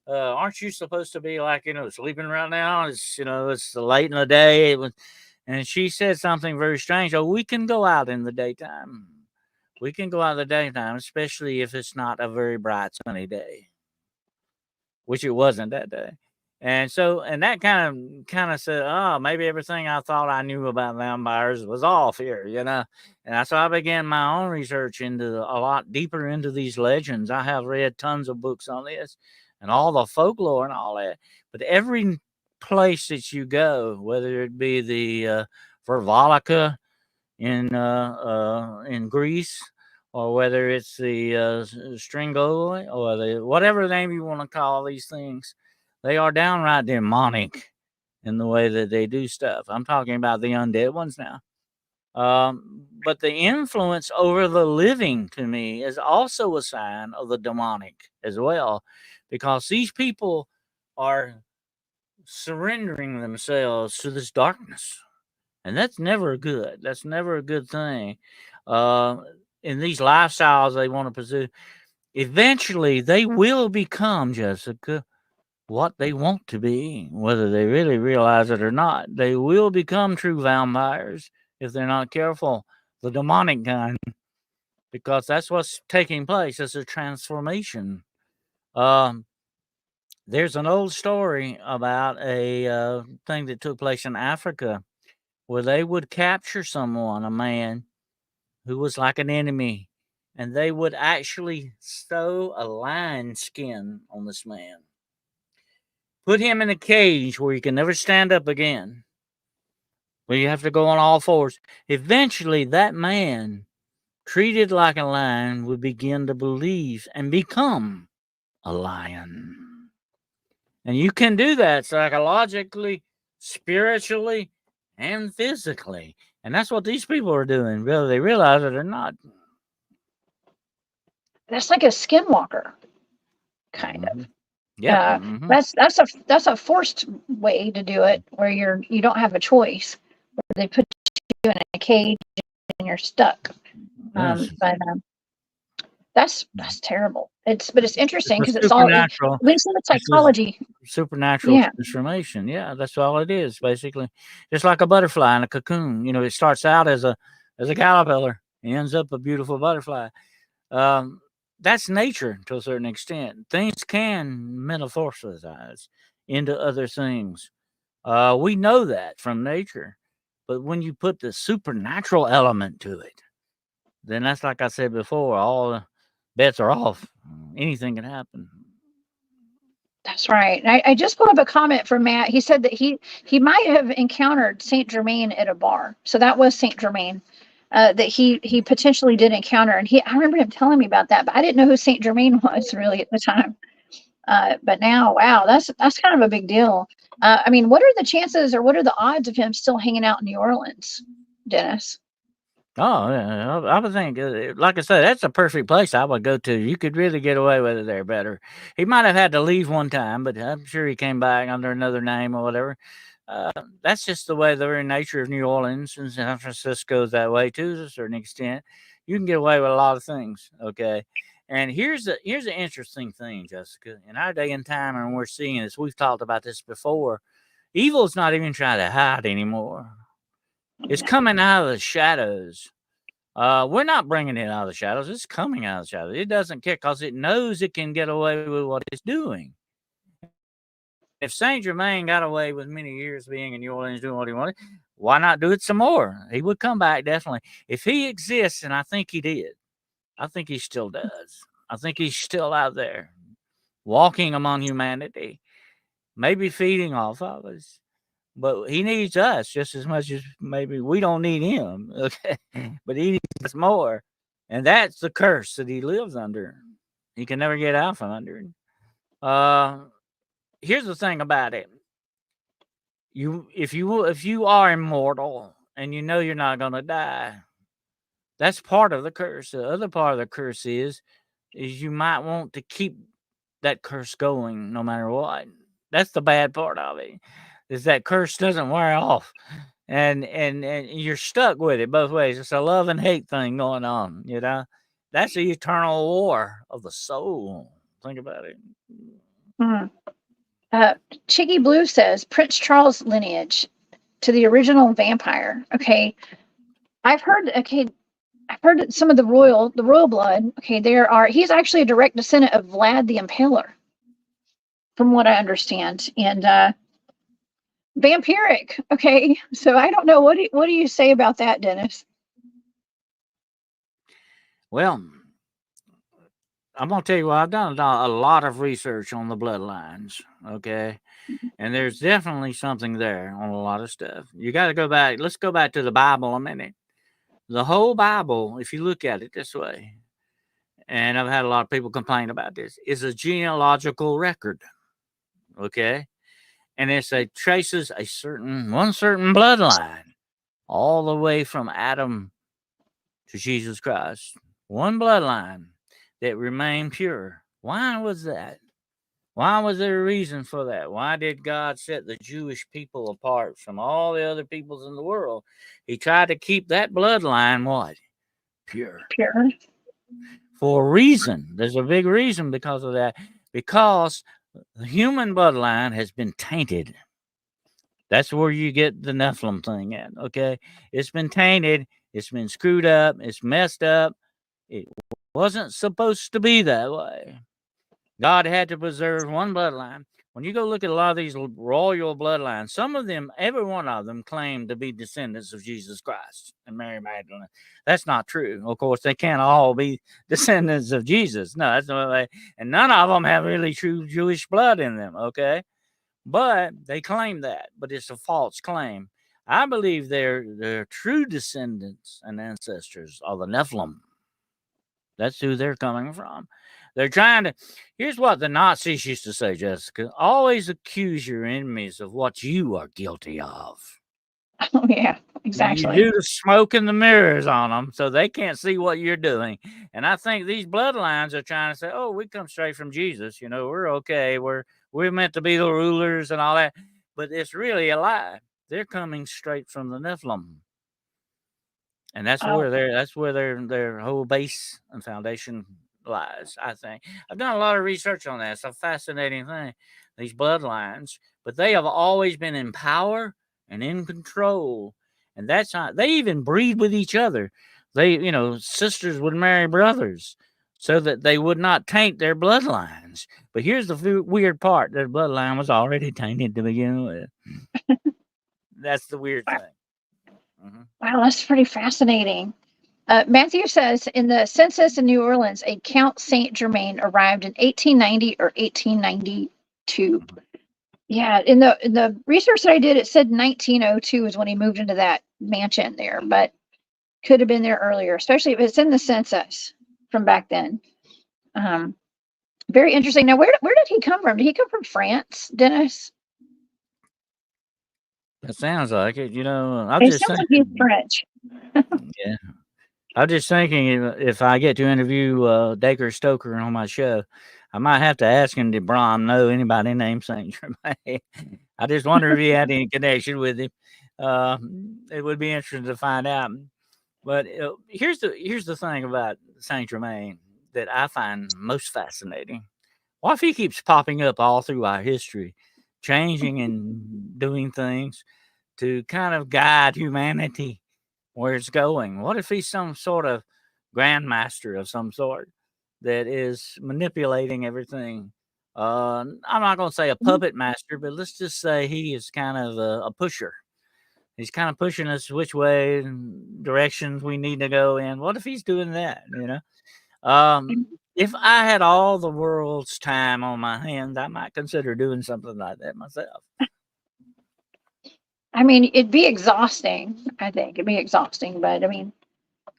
Aren't you supposed to be like sleeping right now? It's late in the day. And she said something very strange. Oh, we can go out in the daytime. We can go out in the daytime, especially if it's not a very bright sunny day, which it wasn't that day. And so, and that kind of said, oh, maybe everything I thought I knew about vampires was off here, And so I began my own research into a lot deeper into these legends. I have read tons of books on this and all the folklore and all that. But every place that you go, whether it be the Vervalica in Greece, or whether it's the Stringoli or the whatever name you want to call these things, they are downright demonic in the way that they do stuff. I'm talking about the undead ones now. But the influence over the living to me is also a sign of the demonic as well, because these people are surrendering themselves to this darkness. And that's never good. That's never a good thing. Uh, in these lifestyles they want to pursue, eventually they will become, Jessica, what they want to be, whether they really realize it or not. They will become true vampires if they're not careful, the demonic kind, because that's what's taking place. It's a transformation. There's an old story about a thing that took place in Africa where they would capture someone, a man who was like an enemy, and they would actually sew a lion skin on this man, put him in a cage where he can never stand up again, where you have to go on all fours. Eventually, that man, treated like a lion, would begin to believe and become a lion. And you can do that psychologically, spiritually, and physically. And that's what these people are doing, whether they realize it or not. That's like a skinwalker, kind of. Yeah. That's a forced way to do it, where you don't have a choice. Where they put you in a cage and you're stuck. Yes. But that's terrible. It's interesting because it's all, supernatural. at least in the psychology. Supernatural transformation. Yeah, that's all it is, basically. Just like a butterfly in a cocoon. You know, it starts out as a caterpillar. It ends up a beautiful butterfly. That's nature to a certain extent. Things can metamorphosize into other things. We know that from nature. But when you put the supernatural element to it, then that's like I said before, all the bets are off. Anything can happen. That's right. I just pulled up a comment from Matt. He said that he might have encountered Saint Germain at a bar. So that was Saint Germain that he potentially did encounter. And I remember him telling me about that, but I didn't know who Saint Germain was really at the time. But now, wow, that's kind of a big deal. I mean, what are the chances, or what are the odds of him still hanging out in New Orleans, Dennis? Oh, yeah. I would think, like I said, that's a perfect place I would go to. You could really get away with it there better. He might have had to leave one time, but I'm sure he came back under another name or whatever. That's just the way the very nature of New Orleans and San Francisco is that way too, to a certain extent. You can get away with a lot of things, okay? And here's the interesting thing, Jessica. In our day and time, and we're seeing this, we've talked about this before. Evil's not even trying to hide anymore. It's coming out of the shadows. We're not bringing it out of the shadows. It's coming out of the shadows. It doesn't care because it knows it can get away with what it's doing. If Saint Germain got away with many years being in New Orleans doing what he wanted, why not do it some more? He would come back, definitely. If he exists, and I think he did, I think he still does. I think he's still out there walking among humanity, maybe feeding off of us. But he needs us just as much as maybe we don't need him. Okay. But he needs us more. And that's the curse that he lives under. He can never get out from under it. Here's the thing about it. If you are immortal and you know you're not gonna die, that's part of the curse. The other part of the curse is you might want to keep that curse going no matter what. That's the bad part of it. Is that curse doesn't wear off. And you're stuck with it both ways. It's a love and hate thing going on, you know. That's the eternal war of the soul. Think about it. Chiggy Blue says Prince Charles lineage to the original vampire. Okay, I've heard. Okay, I've heard some of the royal blood. Okay, he's actually a direct descendant of Vlad the Impaler, from what I understand, and vampiric. Okay, so I don't know what do you say about that, Dennis? Well, I'm gonna tell you what, I've done a lot of research on the bloodlines. Okay. And there's definitely something there on a lot of stuff. You got to go back. Let's go back to the Bible a minute. The whole Bible, if you look at it this way, and I've had a lot of people complain about this, is a genealogical record. Okay. And traces one certain bloodline all the way from Adam to Jesus Christ. One bloodline that remained pure. Why was that? Why was there a reason for that? Why did God set the Jewish people apart from all the other peoples in the world? He tried to keep that bloodline what? pure. Pure. For a reason. There's a big reason because of that. Because the human bloodline has been tainted. That's where you get the Nephilim thing at, okay? It's been tainted. It's been screwed up. It's messed up. It wasn't supposed to be that way. God had to preserve one bloodline. When you go look at a lot of these royal bloodlines, some of them, every one of them, claim to be descendants of Jesus Christ and Mary Magdalene. That's not true. Of course, they can't all be descendants of Jesus. No, that's not way. And none of them have really true Jewish blood in them, okay? But they claim that, but it's a false claim. I believe their true descendants and ancestors are the Nephilim. That's who they're coming from. They're trying to. Here's what the Nazis used to say, Jessica: always accuse your enemies of what you are guilty of. Oh, yeah, exactly. You do the smoke and the mirrors on them so they can't see what you're doing. And I think these bloodlines are trying to say, oh, we come straight from Jesus. You know, we're okay. We're meant to be the rulers and all that. But it's really a lie. They're coming straight from the Nephilim. And that's where their whole base and foundation lies, I think. I've done a lot of research on that. It's a fascinating thing, these bloodlines. But they have always been in power and in control. And that's not, they even breed with each other. They, sisters would marry brothers so that they would not taint their bloodlines. But here's the weird part: their bloodline was already tainted to begin with. That's the weird thing. Mm-hmm. Wow, that's pretty fascinating. Matthew says, in the census in New Orleans, a Count Saint Germain arrived in 1890 or 1892. Yeah, in the research that I did, it said 1902 is when he moved into that mansion there, but could have been there earlier, especially if it's in the census from back then. Very interesting. Now, where did he come from? Did he come from France, Dennis? That sounds like it. It sounds like he's French. Yeah. I'm just thinking if I get to interview Dacre Stoker on my show, I might have to ask him, did Brom know anybody named Saint Germain? I just wonder if he had any connection with him. It would be interesting to find out. But here's the thing about Saint Germain that I find most fascinating. What if he keeps popping up all through our history, changing and doing things to kind of guide humanity where it's going? What if he's some sort of grandmaster of some sort that is manipulating everything? I'm not going to say a puppet master, but let's just say he is kind of a pusher. He's kind of pushing us which way and directions we need to go in. What if he's doing that? If I had all the world's time on my hands, I might consider doing something like that myself. I mean, it'd be exhausting. I think it'd be exhausting, but I mean,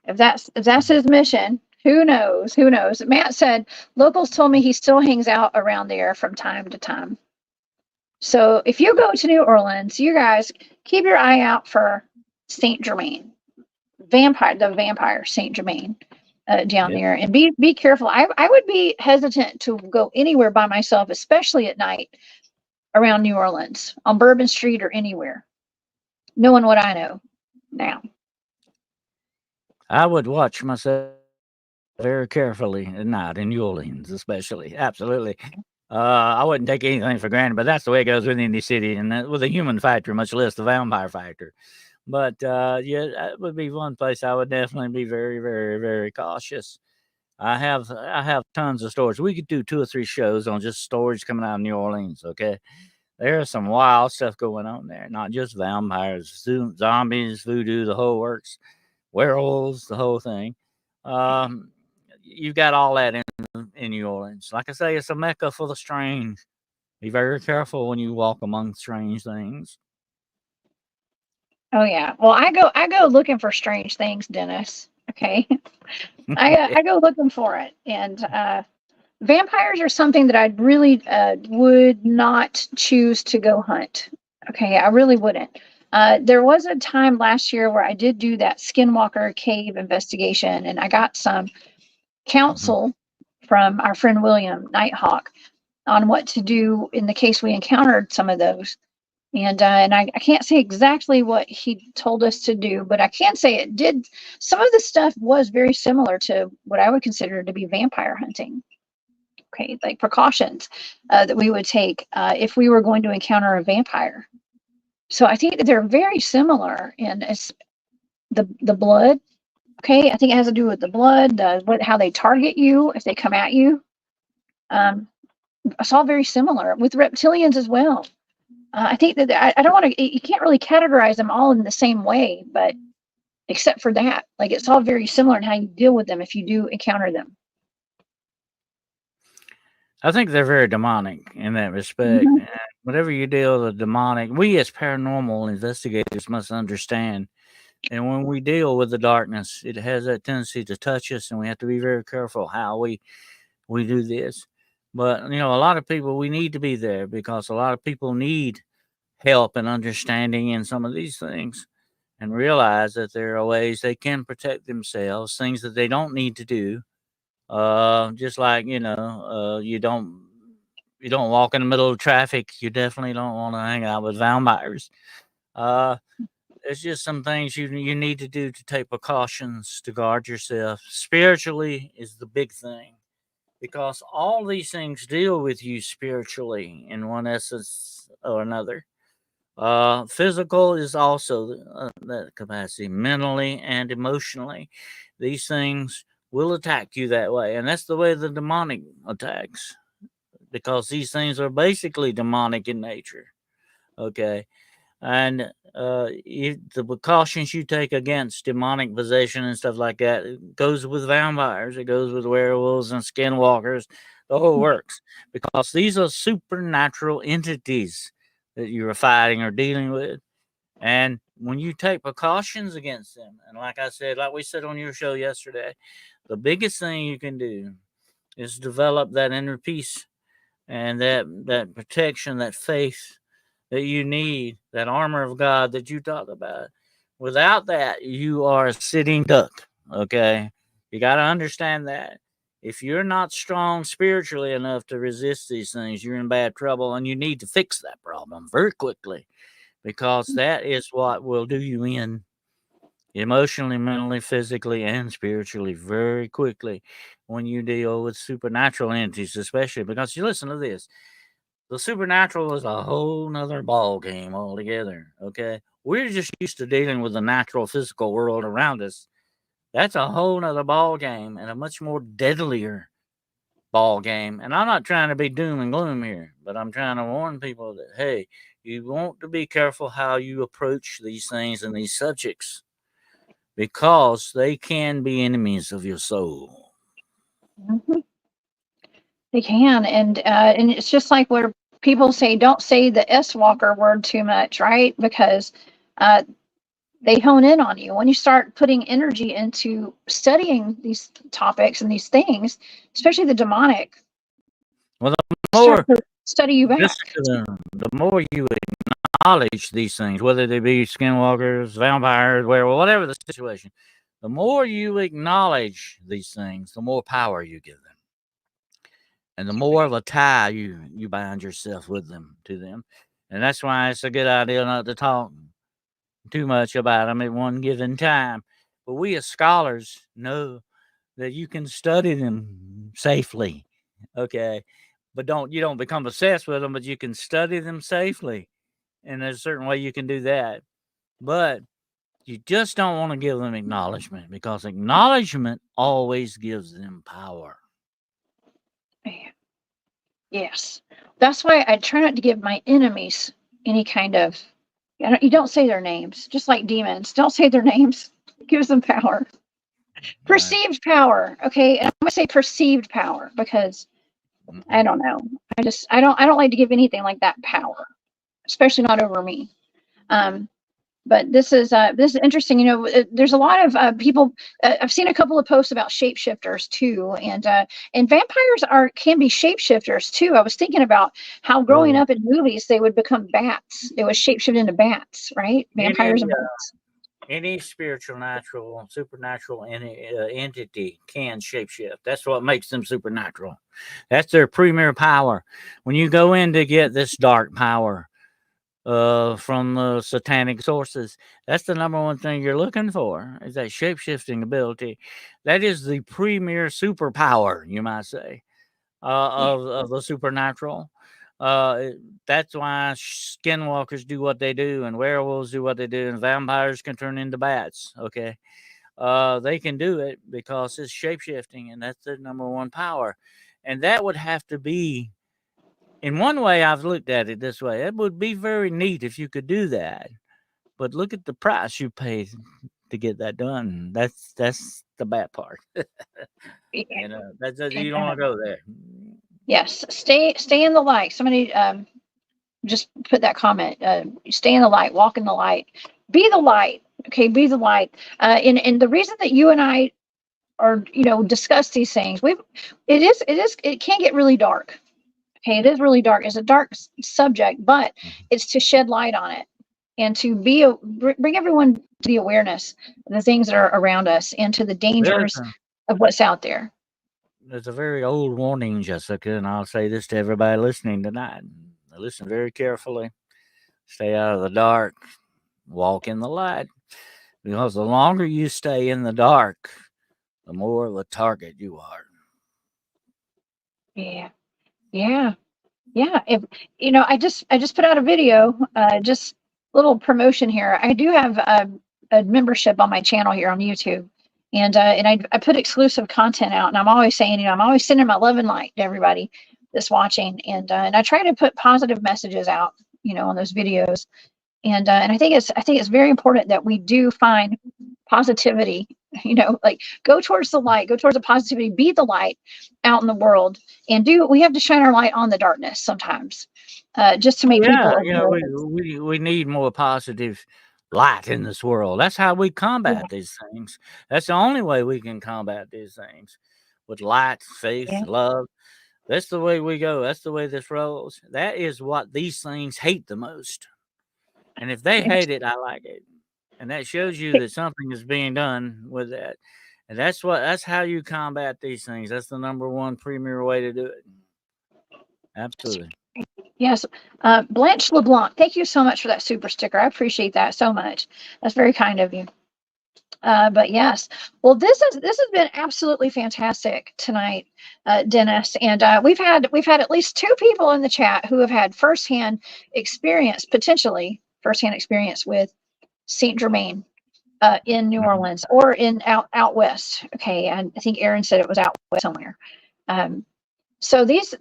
if that's his mission, who knows? Who knows? Matt said locals told me he still hangs out around there from time to time. So if you go to New Orleans, you guys keep your eye out for Saint Germain, the vampire Saint Germain down there, and be careful. I would be hesitant to go anywhere by myself, especially at night around New Orleans on Bourbon Street or anywhere. Knowing what I know now, I would watch myself very carefully at night in New Orleans, especially. Absolutely. I wouldn't take anything for granted, but that's the way it goes with any city, and with a human factor, much less the vampire factor. But yeah, that would be one place I would definitely be very, very, very cautious. I have tons of stories. We could do 2 or 3 shows on just stories coming out of New Orleans. Okay, there's some wild stuff going on there. Not just vampires, zombies, voodoo, the whole works, werewolves, the whole thing. You've got all that in New Orleans. Like I say, it's a mecca for the strange. Be very careful when you walk among strange things. oh yeah. Well, I go looking for strange things, Dennis. Okay, I go looking for it, and vampires are something that I really would not choose to go hunt. Okay, I really wouldn't. There was a time last year where I did do that Skinwalker cave investigation, and I got some counsel from our friend William Nighthawk on what to do in the case we encountered some of those. And I can't say exactly what he told us to do, but I can say it did. Some of the stuff was very similar to what I would consider to be vampire hunting. Okay, like precautions that we would take if we were going to encounter a vampire. So I think that they're very similar in the blood. Okay, I think it has to do with the blood, how they target you if they come at you. It's all very similar with reptilians as well. I think that I don't want to. You can't really categorize them all in the same way, but except for that, like it's all very similar in how you deal with them if you do encounter them. I think they're very demonic in that respect. Mm-hmm. And whenever you deal with demonic, we as paranormal investigators must understand. And when we deal with the darkness, it has that tendency to touch us, and we have to be very careful how we do this. But a lot of people, we need to be there because a lot of people need help and understanding in some of these things, and realize that there are ways they can protect themselves, things that they don't need to do. Just like you don't walk in the middle of traffic. You definitely don't want to hang out with vampires. Uh, there's just some things you need to do to take precautions to guard yourself. Spiritually is the big thing, because all these things deal with you spiritually in one essence or another. Physical is also that capacity, mentally and emotionally. These things will attack you that way, and that's the way the demonic attacks, because these things are basically demonic in nature. Okay, and the precautions you take against demonic possession and stuff like that, it goes with vampires, it goes with werewolves and skinwalkers, the whole works, because these are supernatural entities that you are fighting or dealing with. And when you take precautions against them, and like I said, like we said on your show yesterday, the biggest thing you can do is develop that inner peace and that protection, that faith that you need, that armor of God that you talk about. Without that, you are a sitting duck. Okay, you got to understand that. If you're not strong spiritually enough to resist these things, you're in bad trouble, and you need to fix that problem very quickly, because that is what will do you in emotionally, mentally, physically, and spiritually very quickly when you deal with supernatural entities, especially because you listen to this. The supernatural is a whole nother ball game altogether. Okay, we're just used to dealing with the natural physical world around us. That's a whole nother ball game, and a much more deadlier ball game. And I'm not trying to be doom and gloom here, but I'm trying to warn people that, hey, you want to be careful how you approach these things and these subjects, because they can be enemies of your soul. Mm-hmm. They can, and it's just like where people say, don't say the S walker word too much, right? Because uh, they hone in on you when you start putting energy into studying these topics and these things, especially the demonic. Well, the Start more to study you listen back. to them, the more you acknowledge these things, whether they be skinwalkers, vampires, werewolves, whatever the situation, the more you acknowledge these things, the more power you give them, and the more of a tie you bind yourself with them to them. And that's why it's a good idea not to talk too much about them at one given time. But we as scholars know that you can study them safely. Okay. But you don't become obsessed with them, but you can study them safely. And there's a certain way you can do that. But you just don't want to give them acknowledgement, because acknowledgement always gives them power. Yes, that's why I try not to give my enemies any kind of. You don't say their names, just like demons. Don't say their names. It gives them power. Right. Perceived power. Okay, and I'm gonna say perceived power because I don't know. I don't like to give anything like that power, especially not over me. Um, but this is interesting. There's a lot of people. I've seen a couple of posts about shapeshifters too, and vampires can be shapeshifters too. I was thinking about how growing Oh, up in movies they would become bats. They would shapeshift into bats, right? Vampires any and bats. any spiritual, natural, supernatural entity can shapeshift. That's what makes them supernatural. That's their premier power. When you go in to get this dark power, from the satanic sources. That's the number one thing you're looking for, is that shape-shifting ability. That is the premier superpower, you might say, of the supernatural. That's why skinwalkers do what they do, and werewolves do what they do, and vampires can turn into bats. Okay, they can do it because it's shape-shifting, and that's their number one power. And that would have to be, in one way, I've looked at it this way. It would be very neat if you could do that. But look at the price you paid to get that done. That's the bad part. You know, you don't want to go there. Yes, stay in the light. Somebody just put that comment. Stay in the light, walk in the light, be the light. Okay, be the light. And the reason that you and I are, discuss these things, it can get really dark. Okay, it is really dark. It's a dark subject, but it's to shed light on it and to bring everyone to the awareness of the things that are around us and to the dangers of what's out there. There's a very old warning, Jessica, and I'll say this to everybody listening tonight. Listen very carefully. Stay out of the dark. Walk in the light. Because the longer you stay in the dark, the more of a target you are. Yeah. If I just put out a video, just little promotion here. I do have a membership on my channel here on YouTube, and I put exclusive content out, and I'm always saying, I'm always sending my love and light to everybody that's watching, and I try to put positive messages out, on those videos, and I think it's very important that we do find positivity, like go towards the light, go towards the positivity, be the light out in the world, and we have to shine our light on the darkness sometimes, just to make people aware. We need more positive light in this world. That's how we combat these things. That's the only way we can combat these things, with light, faith, love. That's the way we go. That's the way this rolls. That is what these things hate the most. And if they hate it, I like it. And that shows you that something is being done with that. And that's how you combat these things. That's the number one premier way to do it. Absolutely. Yes. Blanche LeBlanc, thank you so much for that super sticker. I appreciate that so much. That's very kind of you. But yes, well, this has been absolutely fantastic tonight, Dennis. And we've had at least two people in the chat who have had potentially firsthand experience with Saint Germain in New Orleans or in out west. Okay, and I think Aaron said it was out west somewhere. So this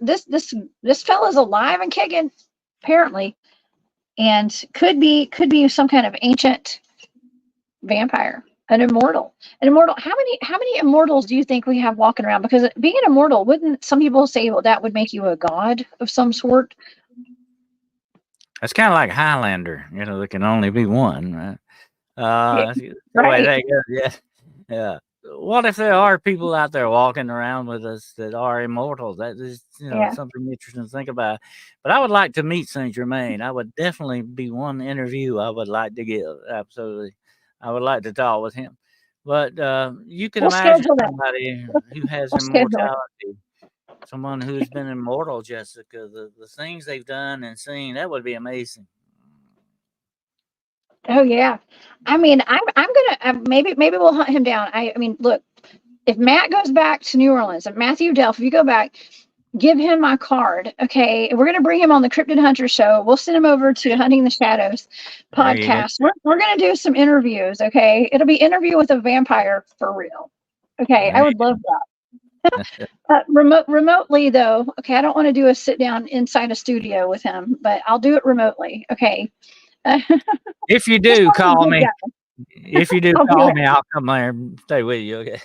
fella's alive and kicking, apparently, and could be some kind of ancient vampire. An immortal. How many immortals do you think we have walking around? Because being an immortal, wouldn't some people say, well, that would make you a god of some sort? That's kind of like Highlander. There can only be one, right? Right. Yeah. What if there are people out there walking around with us that are immortal? That is, something interesting to think about. But I would like to meet Saint Germain. I would definitely be one interview I would like to give. Absolutely. I would like to talk with him. But you can imagine somebody who has immortality, someone who's been immortal, Jessica, the things they've done and seen, that would be amazing. Oh yeah. I mean, I'm gonna maybe we'll hunt him down. I mean, look, if Matt goes back to New Orleans, if Matthew Delph, if you go back, give him my card. Okay, we're gonna bring him on the Cryptid Hunter show. We'll send him over to Hunting the Shadows podcast. We're gonna do some interviews. Okay, it'll be interview with a vampire for real. Okay, I would love that. Remotely though. Okay, I don't want to do a sit down inside a studio with him, but I'll do it remotely. Okay. If you do, call me. If you do, call me. I'll come there and stay with you. Okay.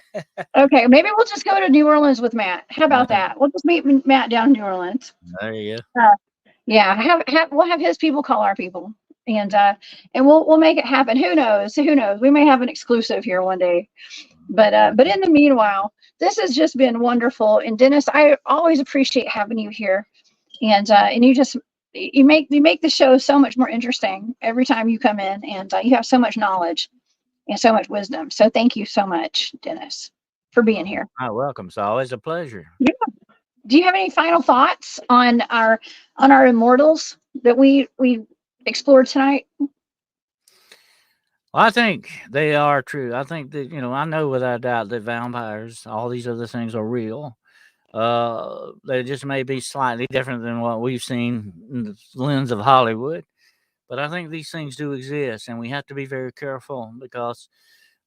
Okay. Maybe we'll just go to New Orleans with Matt. How about that? We'll just meet Matt down in New Orleans. There you go. Yeah. We'll have his people call our people, and we'll make it happen. Who knows? We may have an exclusive here one day. But in the meanwhile, this has just been wonderful. And Dennis, I always appreciate having you here, and you make the show so much more interesting every time you come in, and you have so much knowledge and so much wisdom. So thank you so much, Dennis, for being here. You're welcome. It's always a pleasure. Yeah. Do you have any final thoughts on our immortals that we explored tonight? Well, I think they are true. I think that, I know without doubt that vampires, all these other things are real. They just may be slightly different than what we've seen in the lens of Hollywood. But I think these things do exist, and we have to be very careful because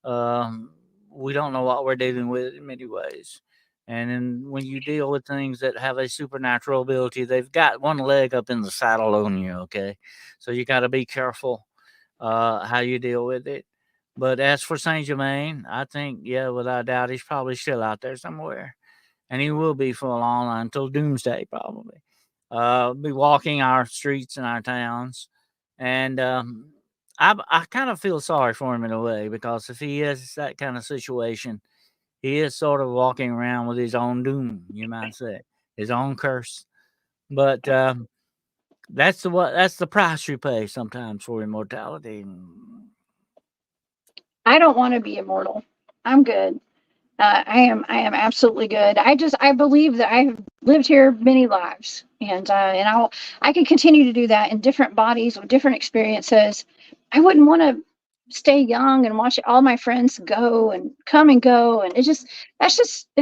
um, we don't know what we're dealing with in many ways. And then when you deal with things that have a supernatural ability, they've got one leg up in the saddle on you, okay? So you got to be careful how you deal with it. But as for Saint Germain, I think, yeah, without doubt, he's probably still out there somewhere. And he will be for a long time until doomsday, probably. Be walking our streets and our towns. And I kind of feel sorry for him in a way because if he is that kind of situation, he is sort of walking around with his own doom, you might say, his own curse. But that's the price you pay sometimes for immortality. I don't want to be immortal. I'm good. I am absolutely good. I believe that I have lived here many lives, and I can continue to do that in different bodies with different experiences. I wouldn't want to stay young and watch all my friends go and come and go, and it's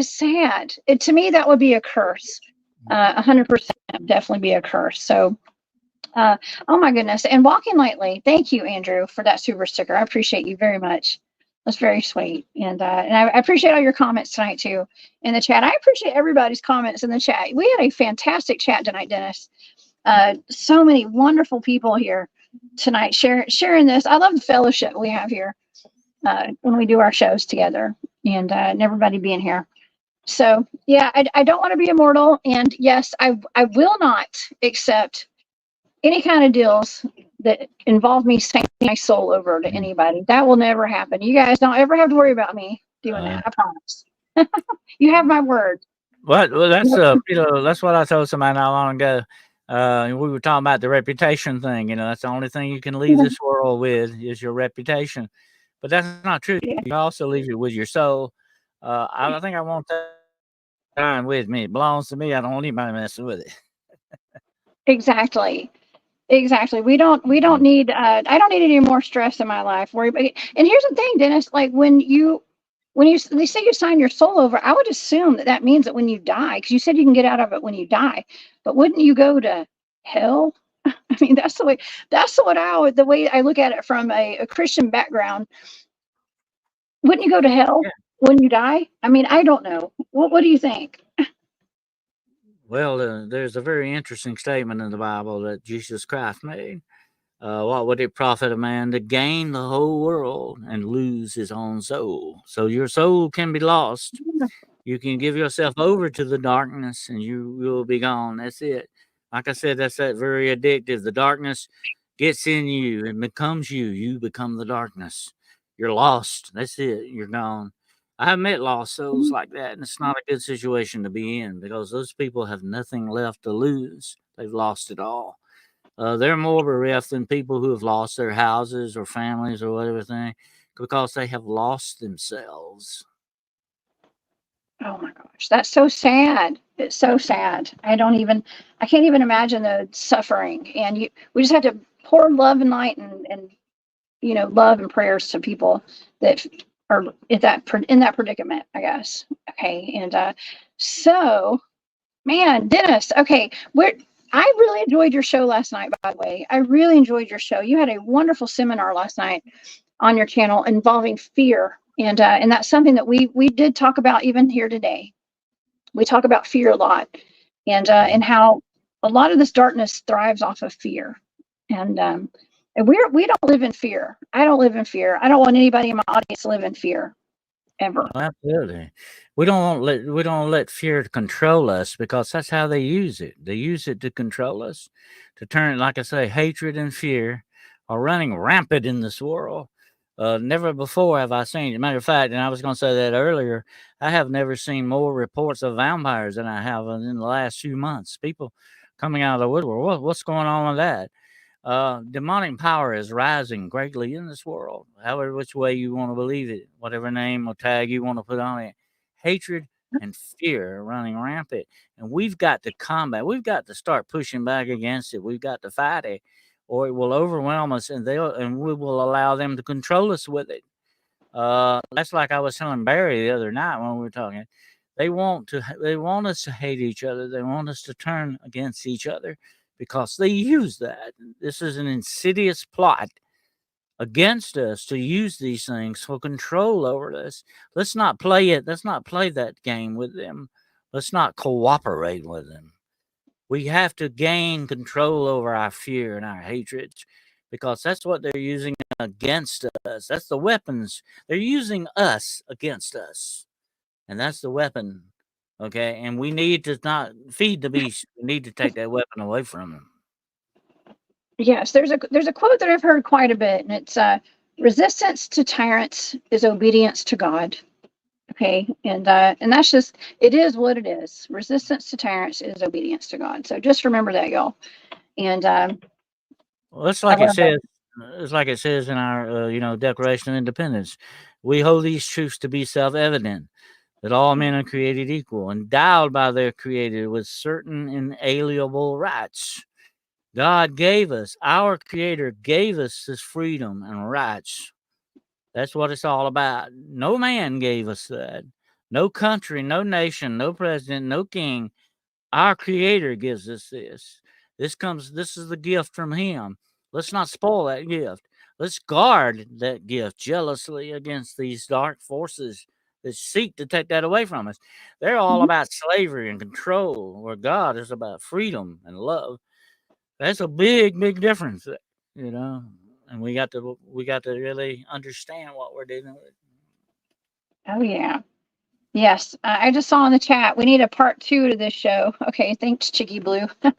sad. To me, that would be a curse. 100% definitely be a curse. So, uh, oh my goodness. And walking lightly. Thank you, Andrew, for that super sticker. I appreciate you very much. That's very sweet. And I appreciate all your comments tonight too in the chat. I appreciate everybody's comments in the chat. We had a fantastic chat tonight, Dennis. So many wonderful people here tonight sharing this. I love the fellowship we have here when we do our shows together, and everybody being here. So yeah, I don't want to be immortal, and yes, I will not accept any kind of deals that involve me sending my soul over to anybody. That will never happen. You guys don't ever have to worry about me doing that. I promise. You have my word. Well, that's that's what I told somebody not long ago. We were talking about the reputation thing. That's the only thing you can leave this world with is your reputation. But that's not true. You can also leave it with your soul. I think I want that time with me. It belongs to me. I don't want anybody messing with it. Exactly. Exactly. We don't need I don't need any more stress in my life. Worry about it. And here's the thing, Dennis, like when they say you sign your soul over, I would assume that means that when you die, because you said you can get out of it when you die, but wouldn't you go to hell? I mean, the way I look at it from a Christian background. Wouldn't you go to hell Yeah. when you die? I mean, I don't know. What do you think? Well, there's a very interesting statement in the Bible that Jesus Christ made. What would it profit a man to gain the whole world and lose his own soul? So your soul can be lost. You can give yourself over to the darkness and you will be gone. That's it. Like I said, that's that very addictive. The darkness gets in you and becomes you. You become the darkness. You're lost. That's it. You're gone. I have met lost souls like that, and it's not a good situation to be in because those people have nothing left to lose. They've lost it all. They're more bereft than people who have lost their houses or families or whatever thing because they have lost themselves. Oh my gosh, that's so sad. It's so sad. I can't even imagine the suffering. And we just have to pour love and light and love and prayers to people that are in that predicament, I guess. Okay. And so, man, Dennis, okay, I really enjoyed your show last night, by the way. I really enjoyed your show. You had a wonderful seminar last night on your channel involving fear, and that's something that we did talk about even here today. We talk about fear a lot, and how a lot of this darkness thrives off of fear, and we don't live in fear. I don't live in fear. I don't want anybody in my audience to live in fear ever. Absolutely. We don't let fear control us because that's how they use it. They use it to control us, to turn, like I say, hatred and fear are running rampant in this world. Never before have I seen. As a matter of fact, and I was going to say that earlier, I have never seen more reports of vampires than I have in the last few months. People coming out of the woodwork. What's going on with that? Demonic power is rising greatly in this world, however which way you want to believe it, whatever name or tag you want to put on it. Hatred and fear are running rampant, and we've got to combat. We've got to start pushing back against it. We've got to fight it. or it will overwhelm us, and we will allow them to control us with it. That's like I was telling Barry the other night when we were talking. They want us to hate each other. They want us to turn against each other because they use that. This is an insidious plot against us to use these things for control over us. Let's not play it. Let's not play that game with them. Let's not cooperate with them. We have to gain control over our fear and our hatred because that's what they're using against us. That's the weapons. They're using us against us. And that's the weapon. Okay. And we need to not feed the beast. We need to take that weapon away from them. Yes, there's a quote that I've heard quite a bit, and it's resistance to tyrants is obedience to God. Okay, and that's just, it is what it is. Resistance to tyrants is obedience to God. So just remember that, y'all. And well, it's like it says. It's like it says in our Declaration of Independence. We hold these truths to be self-evident, that all men are created equal, endowed by their Creator with certain inalienable rights. God gave us, our Creator gave us this freedom and rights. That's what it's all about. No man gave us that. No country, no nation, no president, no king. Our Creator gives us this. This is the gift from Him. Let's not spoil that gift. Let's guard that gift jealously against these dark forces that seek to take that away from us. They're all about slavery and control, where God is about freedom and love. That's a big, big difference, and we got to really understand what we're dealing with. Oh yeah, yes. I just saw in the chat we need a part 2 to this show. Okay, thanks, Chicky Blue. We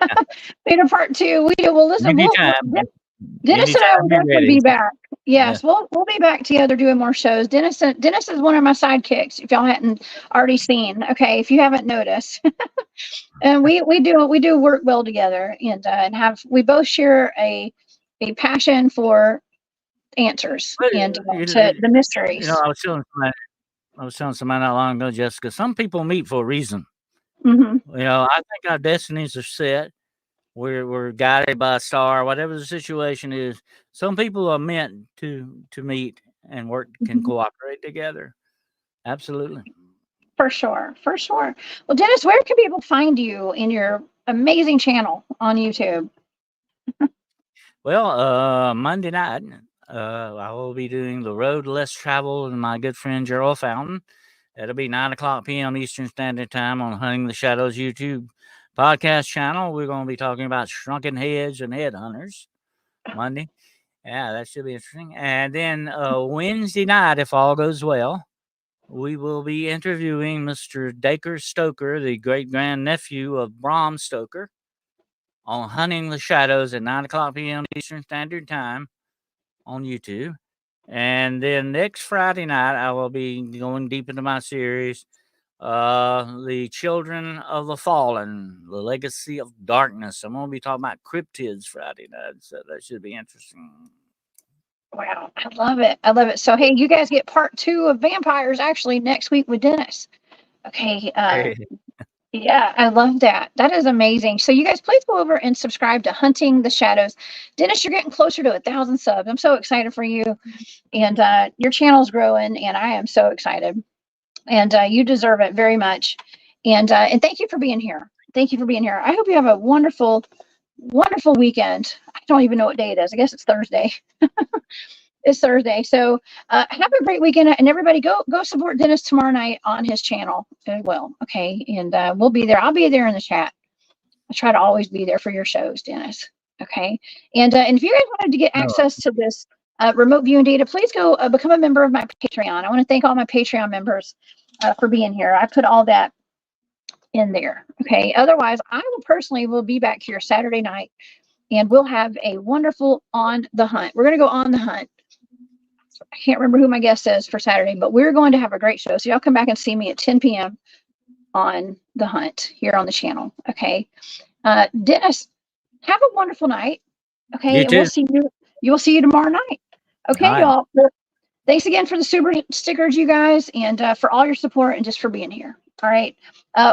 need a part 2. We do. Well, listen, Dennis and I will definitely be back. Yes, yeah. We'll be back together doing more shows. Dennis is one of my sidekicks. If y'all hadn't already seen, okay, if you haven't noticed. And we do work well together, and we both share a passion for answers and to the mysteries. I was telling somebody not long ago, Jessica. Some people meet for a reason. Mm-hmm. I think our destinies are set. We're guided by a star, whatever the situation is. Some people are meant to meet and work, can cooperate together. Absolutely. For sure. Well, Dennis, where can people find you in your amazing channel on YouTube? Well, Monday night, I will be doing The Road Less Traveled with my good friend Gerald Fountain. It'll be 9:00 p.m. Eastern Standard Time on Hunting the Shadows YouTube podcast channel. We're going to be talking about shrunken heads and headhunters Monday. Yeah, that should be interesting. And then Wednesday night, if all goes well, we will be interviewing Mr. Dacre Stoker, the great-grandnephew of Bram Stoker, on Hunting the Shadows at 9:00 p.m. Eastern Standard Time on YouTube. And then next Friday night, I will be going deep into my series, The Children of the Fallen, The Legacy of Darkness. I'm going to be talking about cryptids Friday night, so that should be interesting. Wow, I love it. So, hey, you guys get part 2 of Vampires actually next week with Dennis. Okay. Yeah, I love that. That is amazing. So you guys, please go over and subscribe to Hunting the Shadows. Dennis, you're getting closer to 1,000 subs. I'm so excited for you. And your channel's growing, and I am so excited. And you deserve it very much. And thank you for being here. Thank you for being here. I hope you have a wonderful, wonderful weekend. I don't even know what day it is. I guess it's Thursday. It's Thursday. So have a great weekend, and everybody go support Dennis tomorrow night on his channel as well. Okay. And we'll be there. I'll be there in the chat. I try to always be there for your shows, Dennis. Okay. And if you guys wanted to get access to this remote viewing data, please go become a member of my Patreon. I want to thank all my Patreon members for being here. I put all that in there. Okay. Otherwise, I will be back here Saturday night, and we'll have a wonderful On the Hunt. We're going to go on the hunt. I can't remember who my guest is for Saturday, but we're going to have a great show. So y'all come back and see me at 10 p.m. on the hunt here on the channel. Okay. Dennis, have a wonderful night. Okay. And we'll see you. You'll see you tomorrow night. Okay, right. Y'all. Thanks again for the super stickers, you guys, and for all your support and just for being here. All right.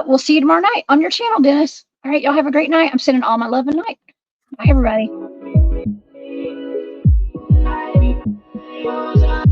We'll see you tomorrow night on your channel, Dennis. All right. Y'all have a great night. I'm sending all my love and light. Bye, everybody. Bye.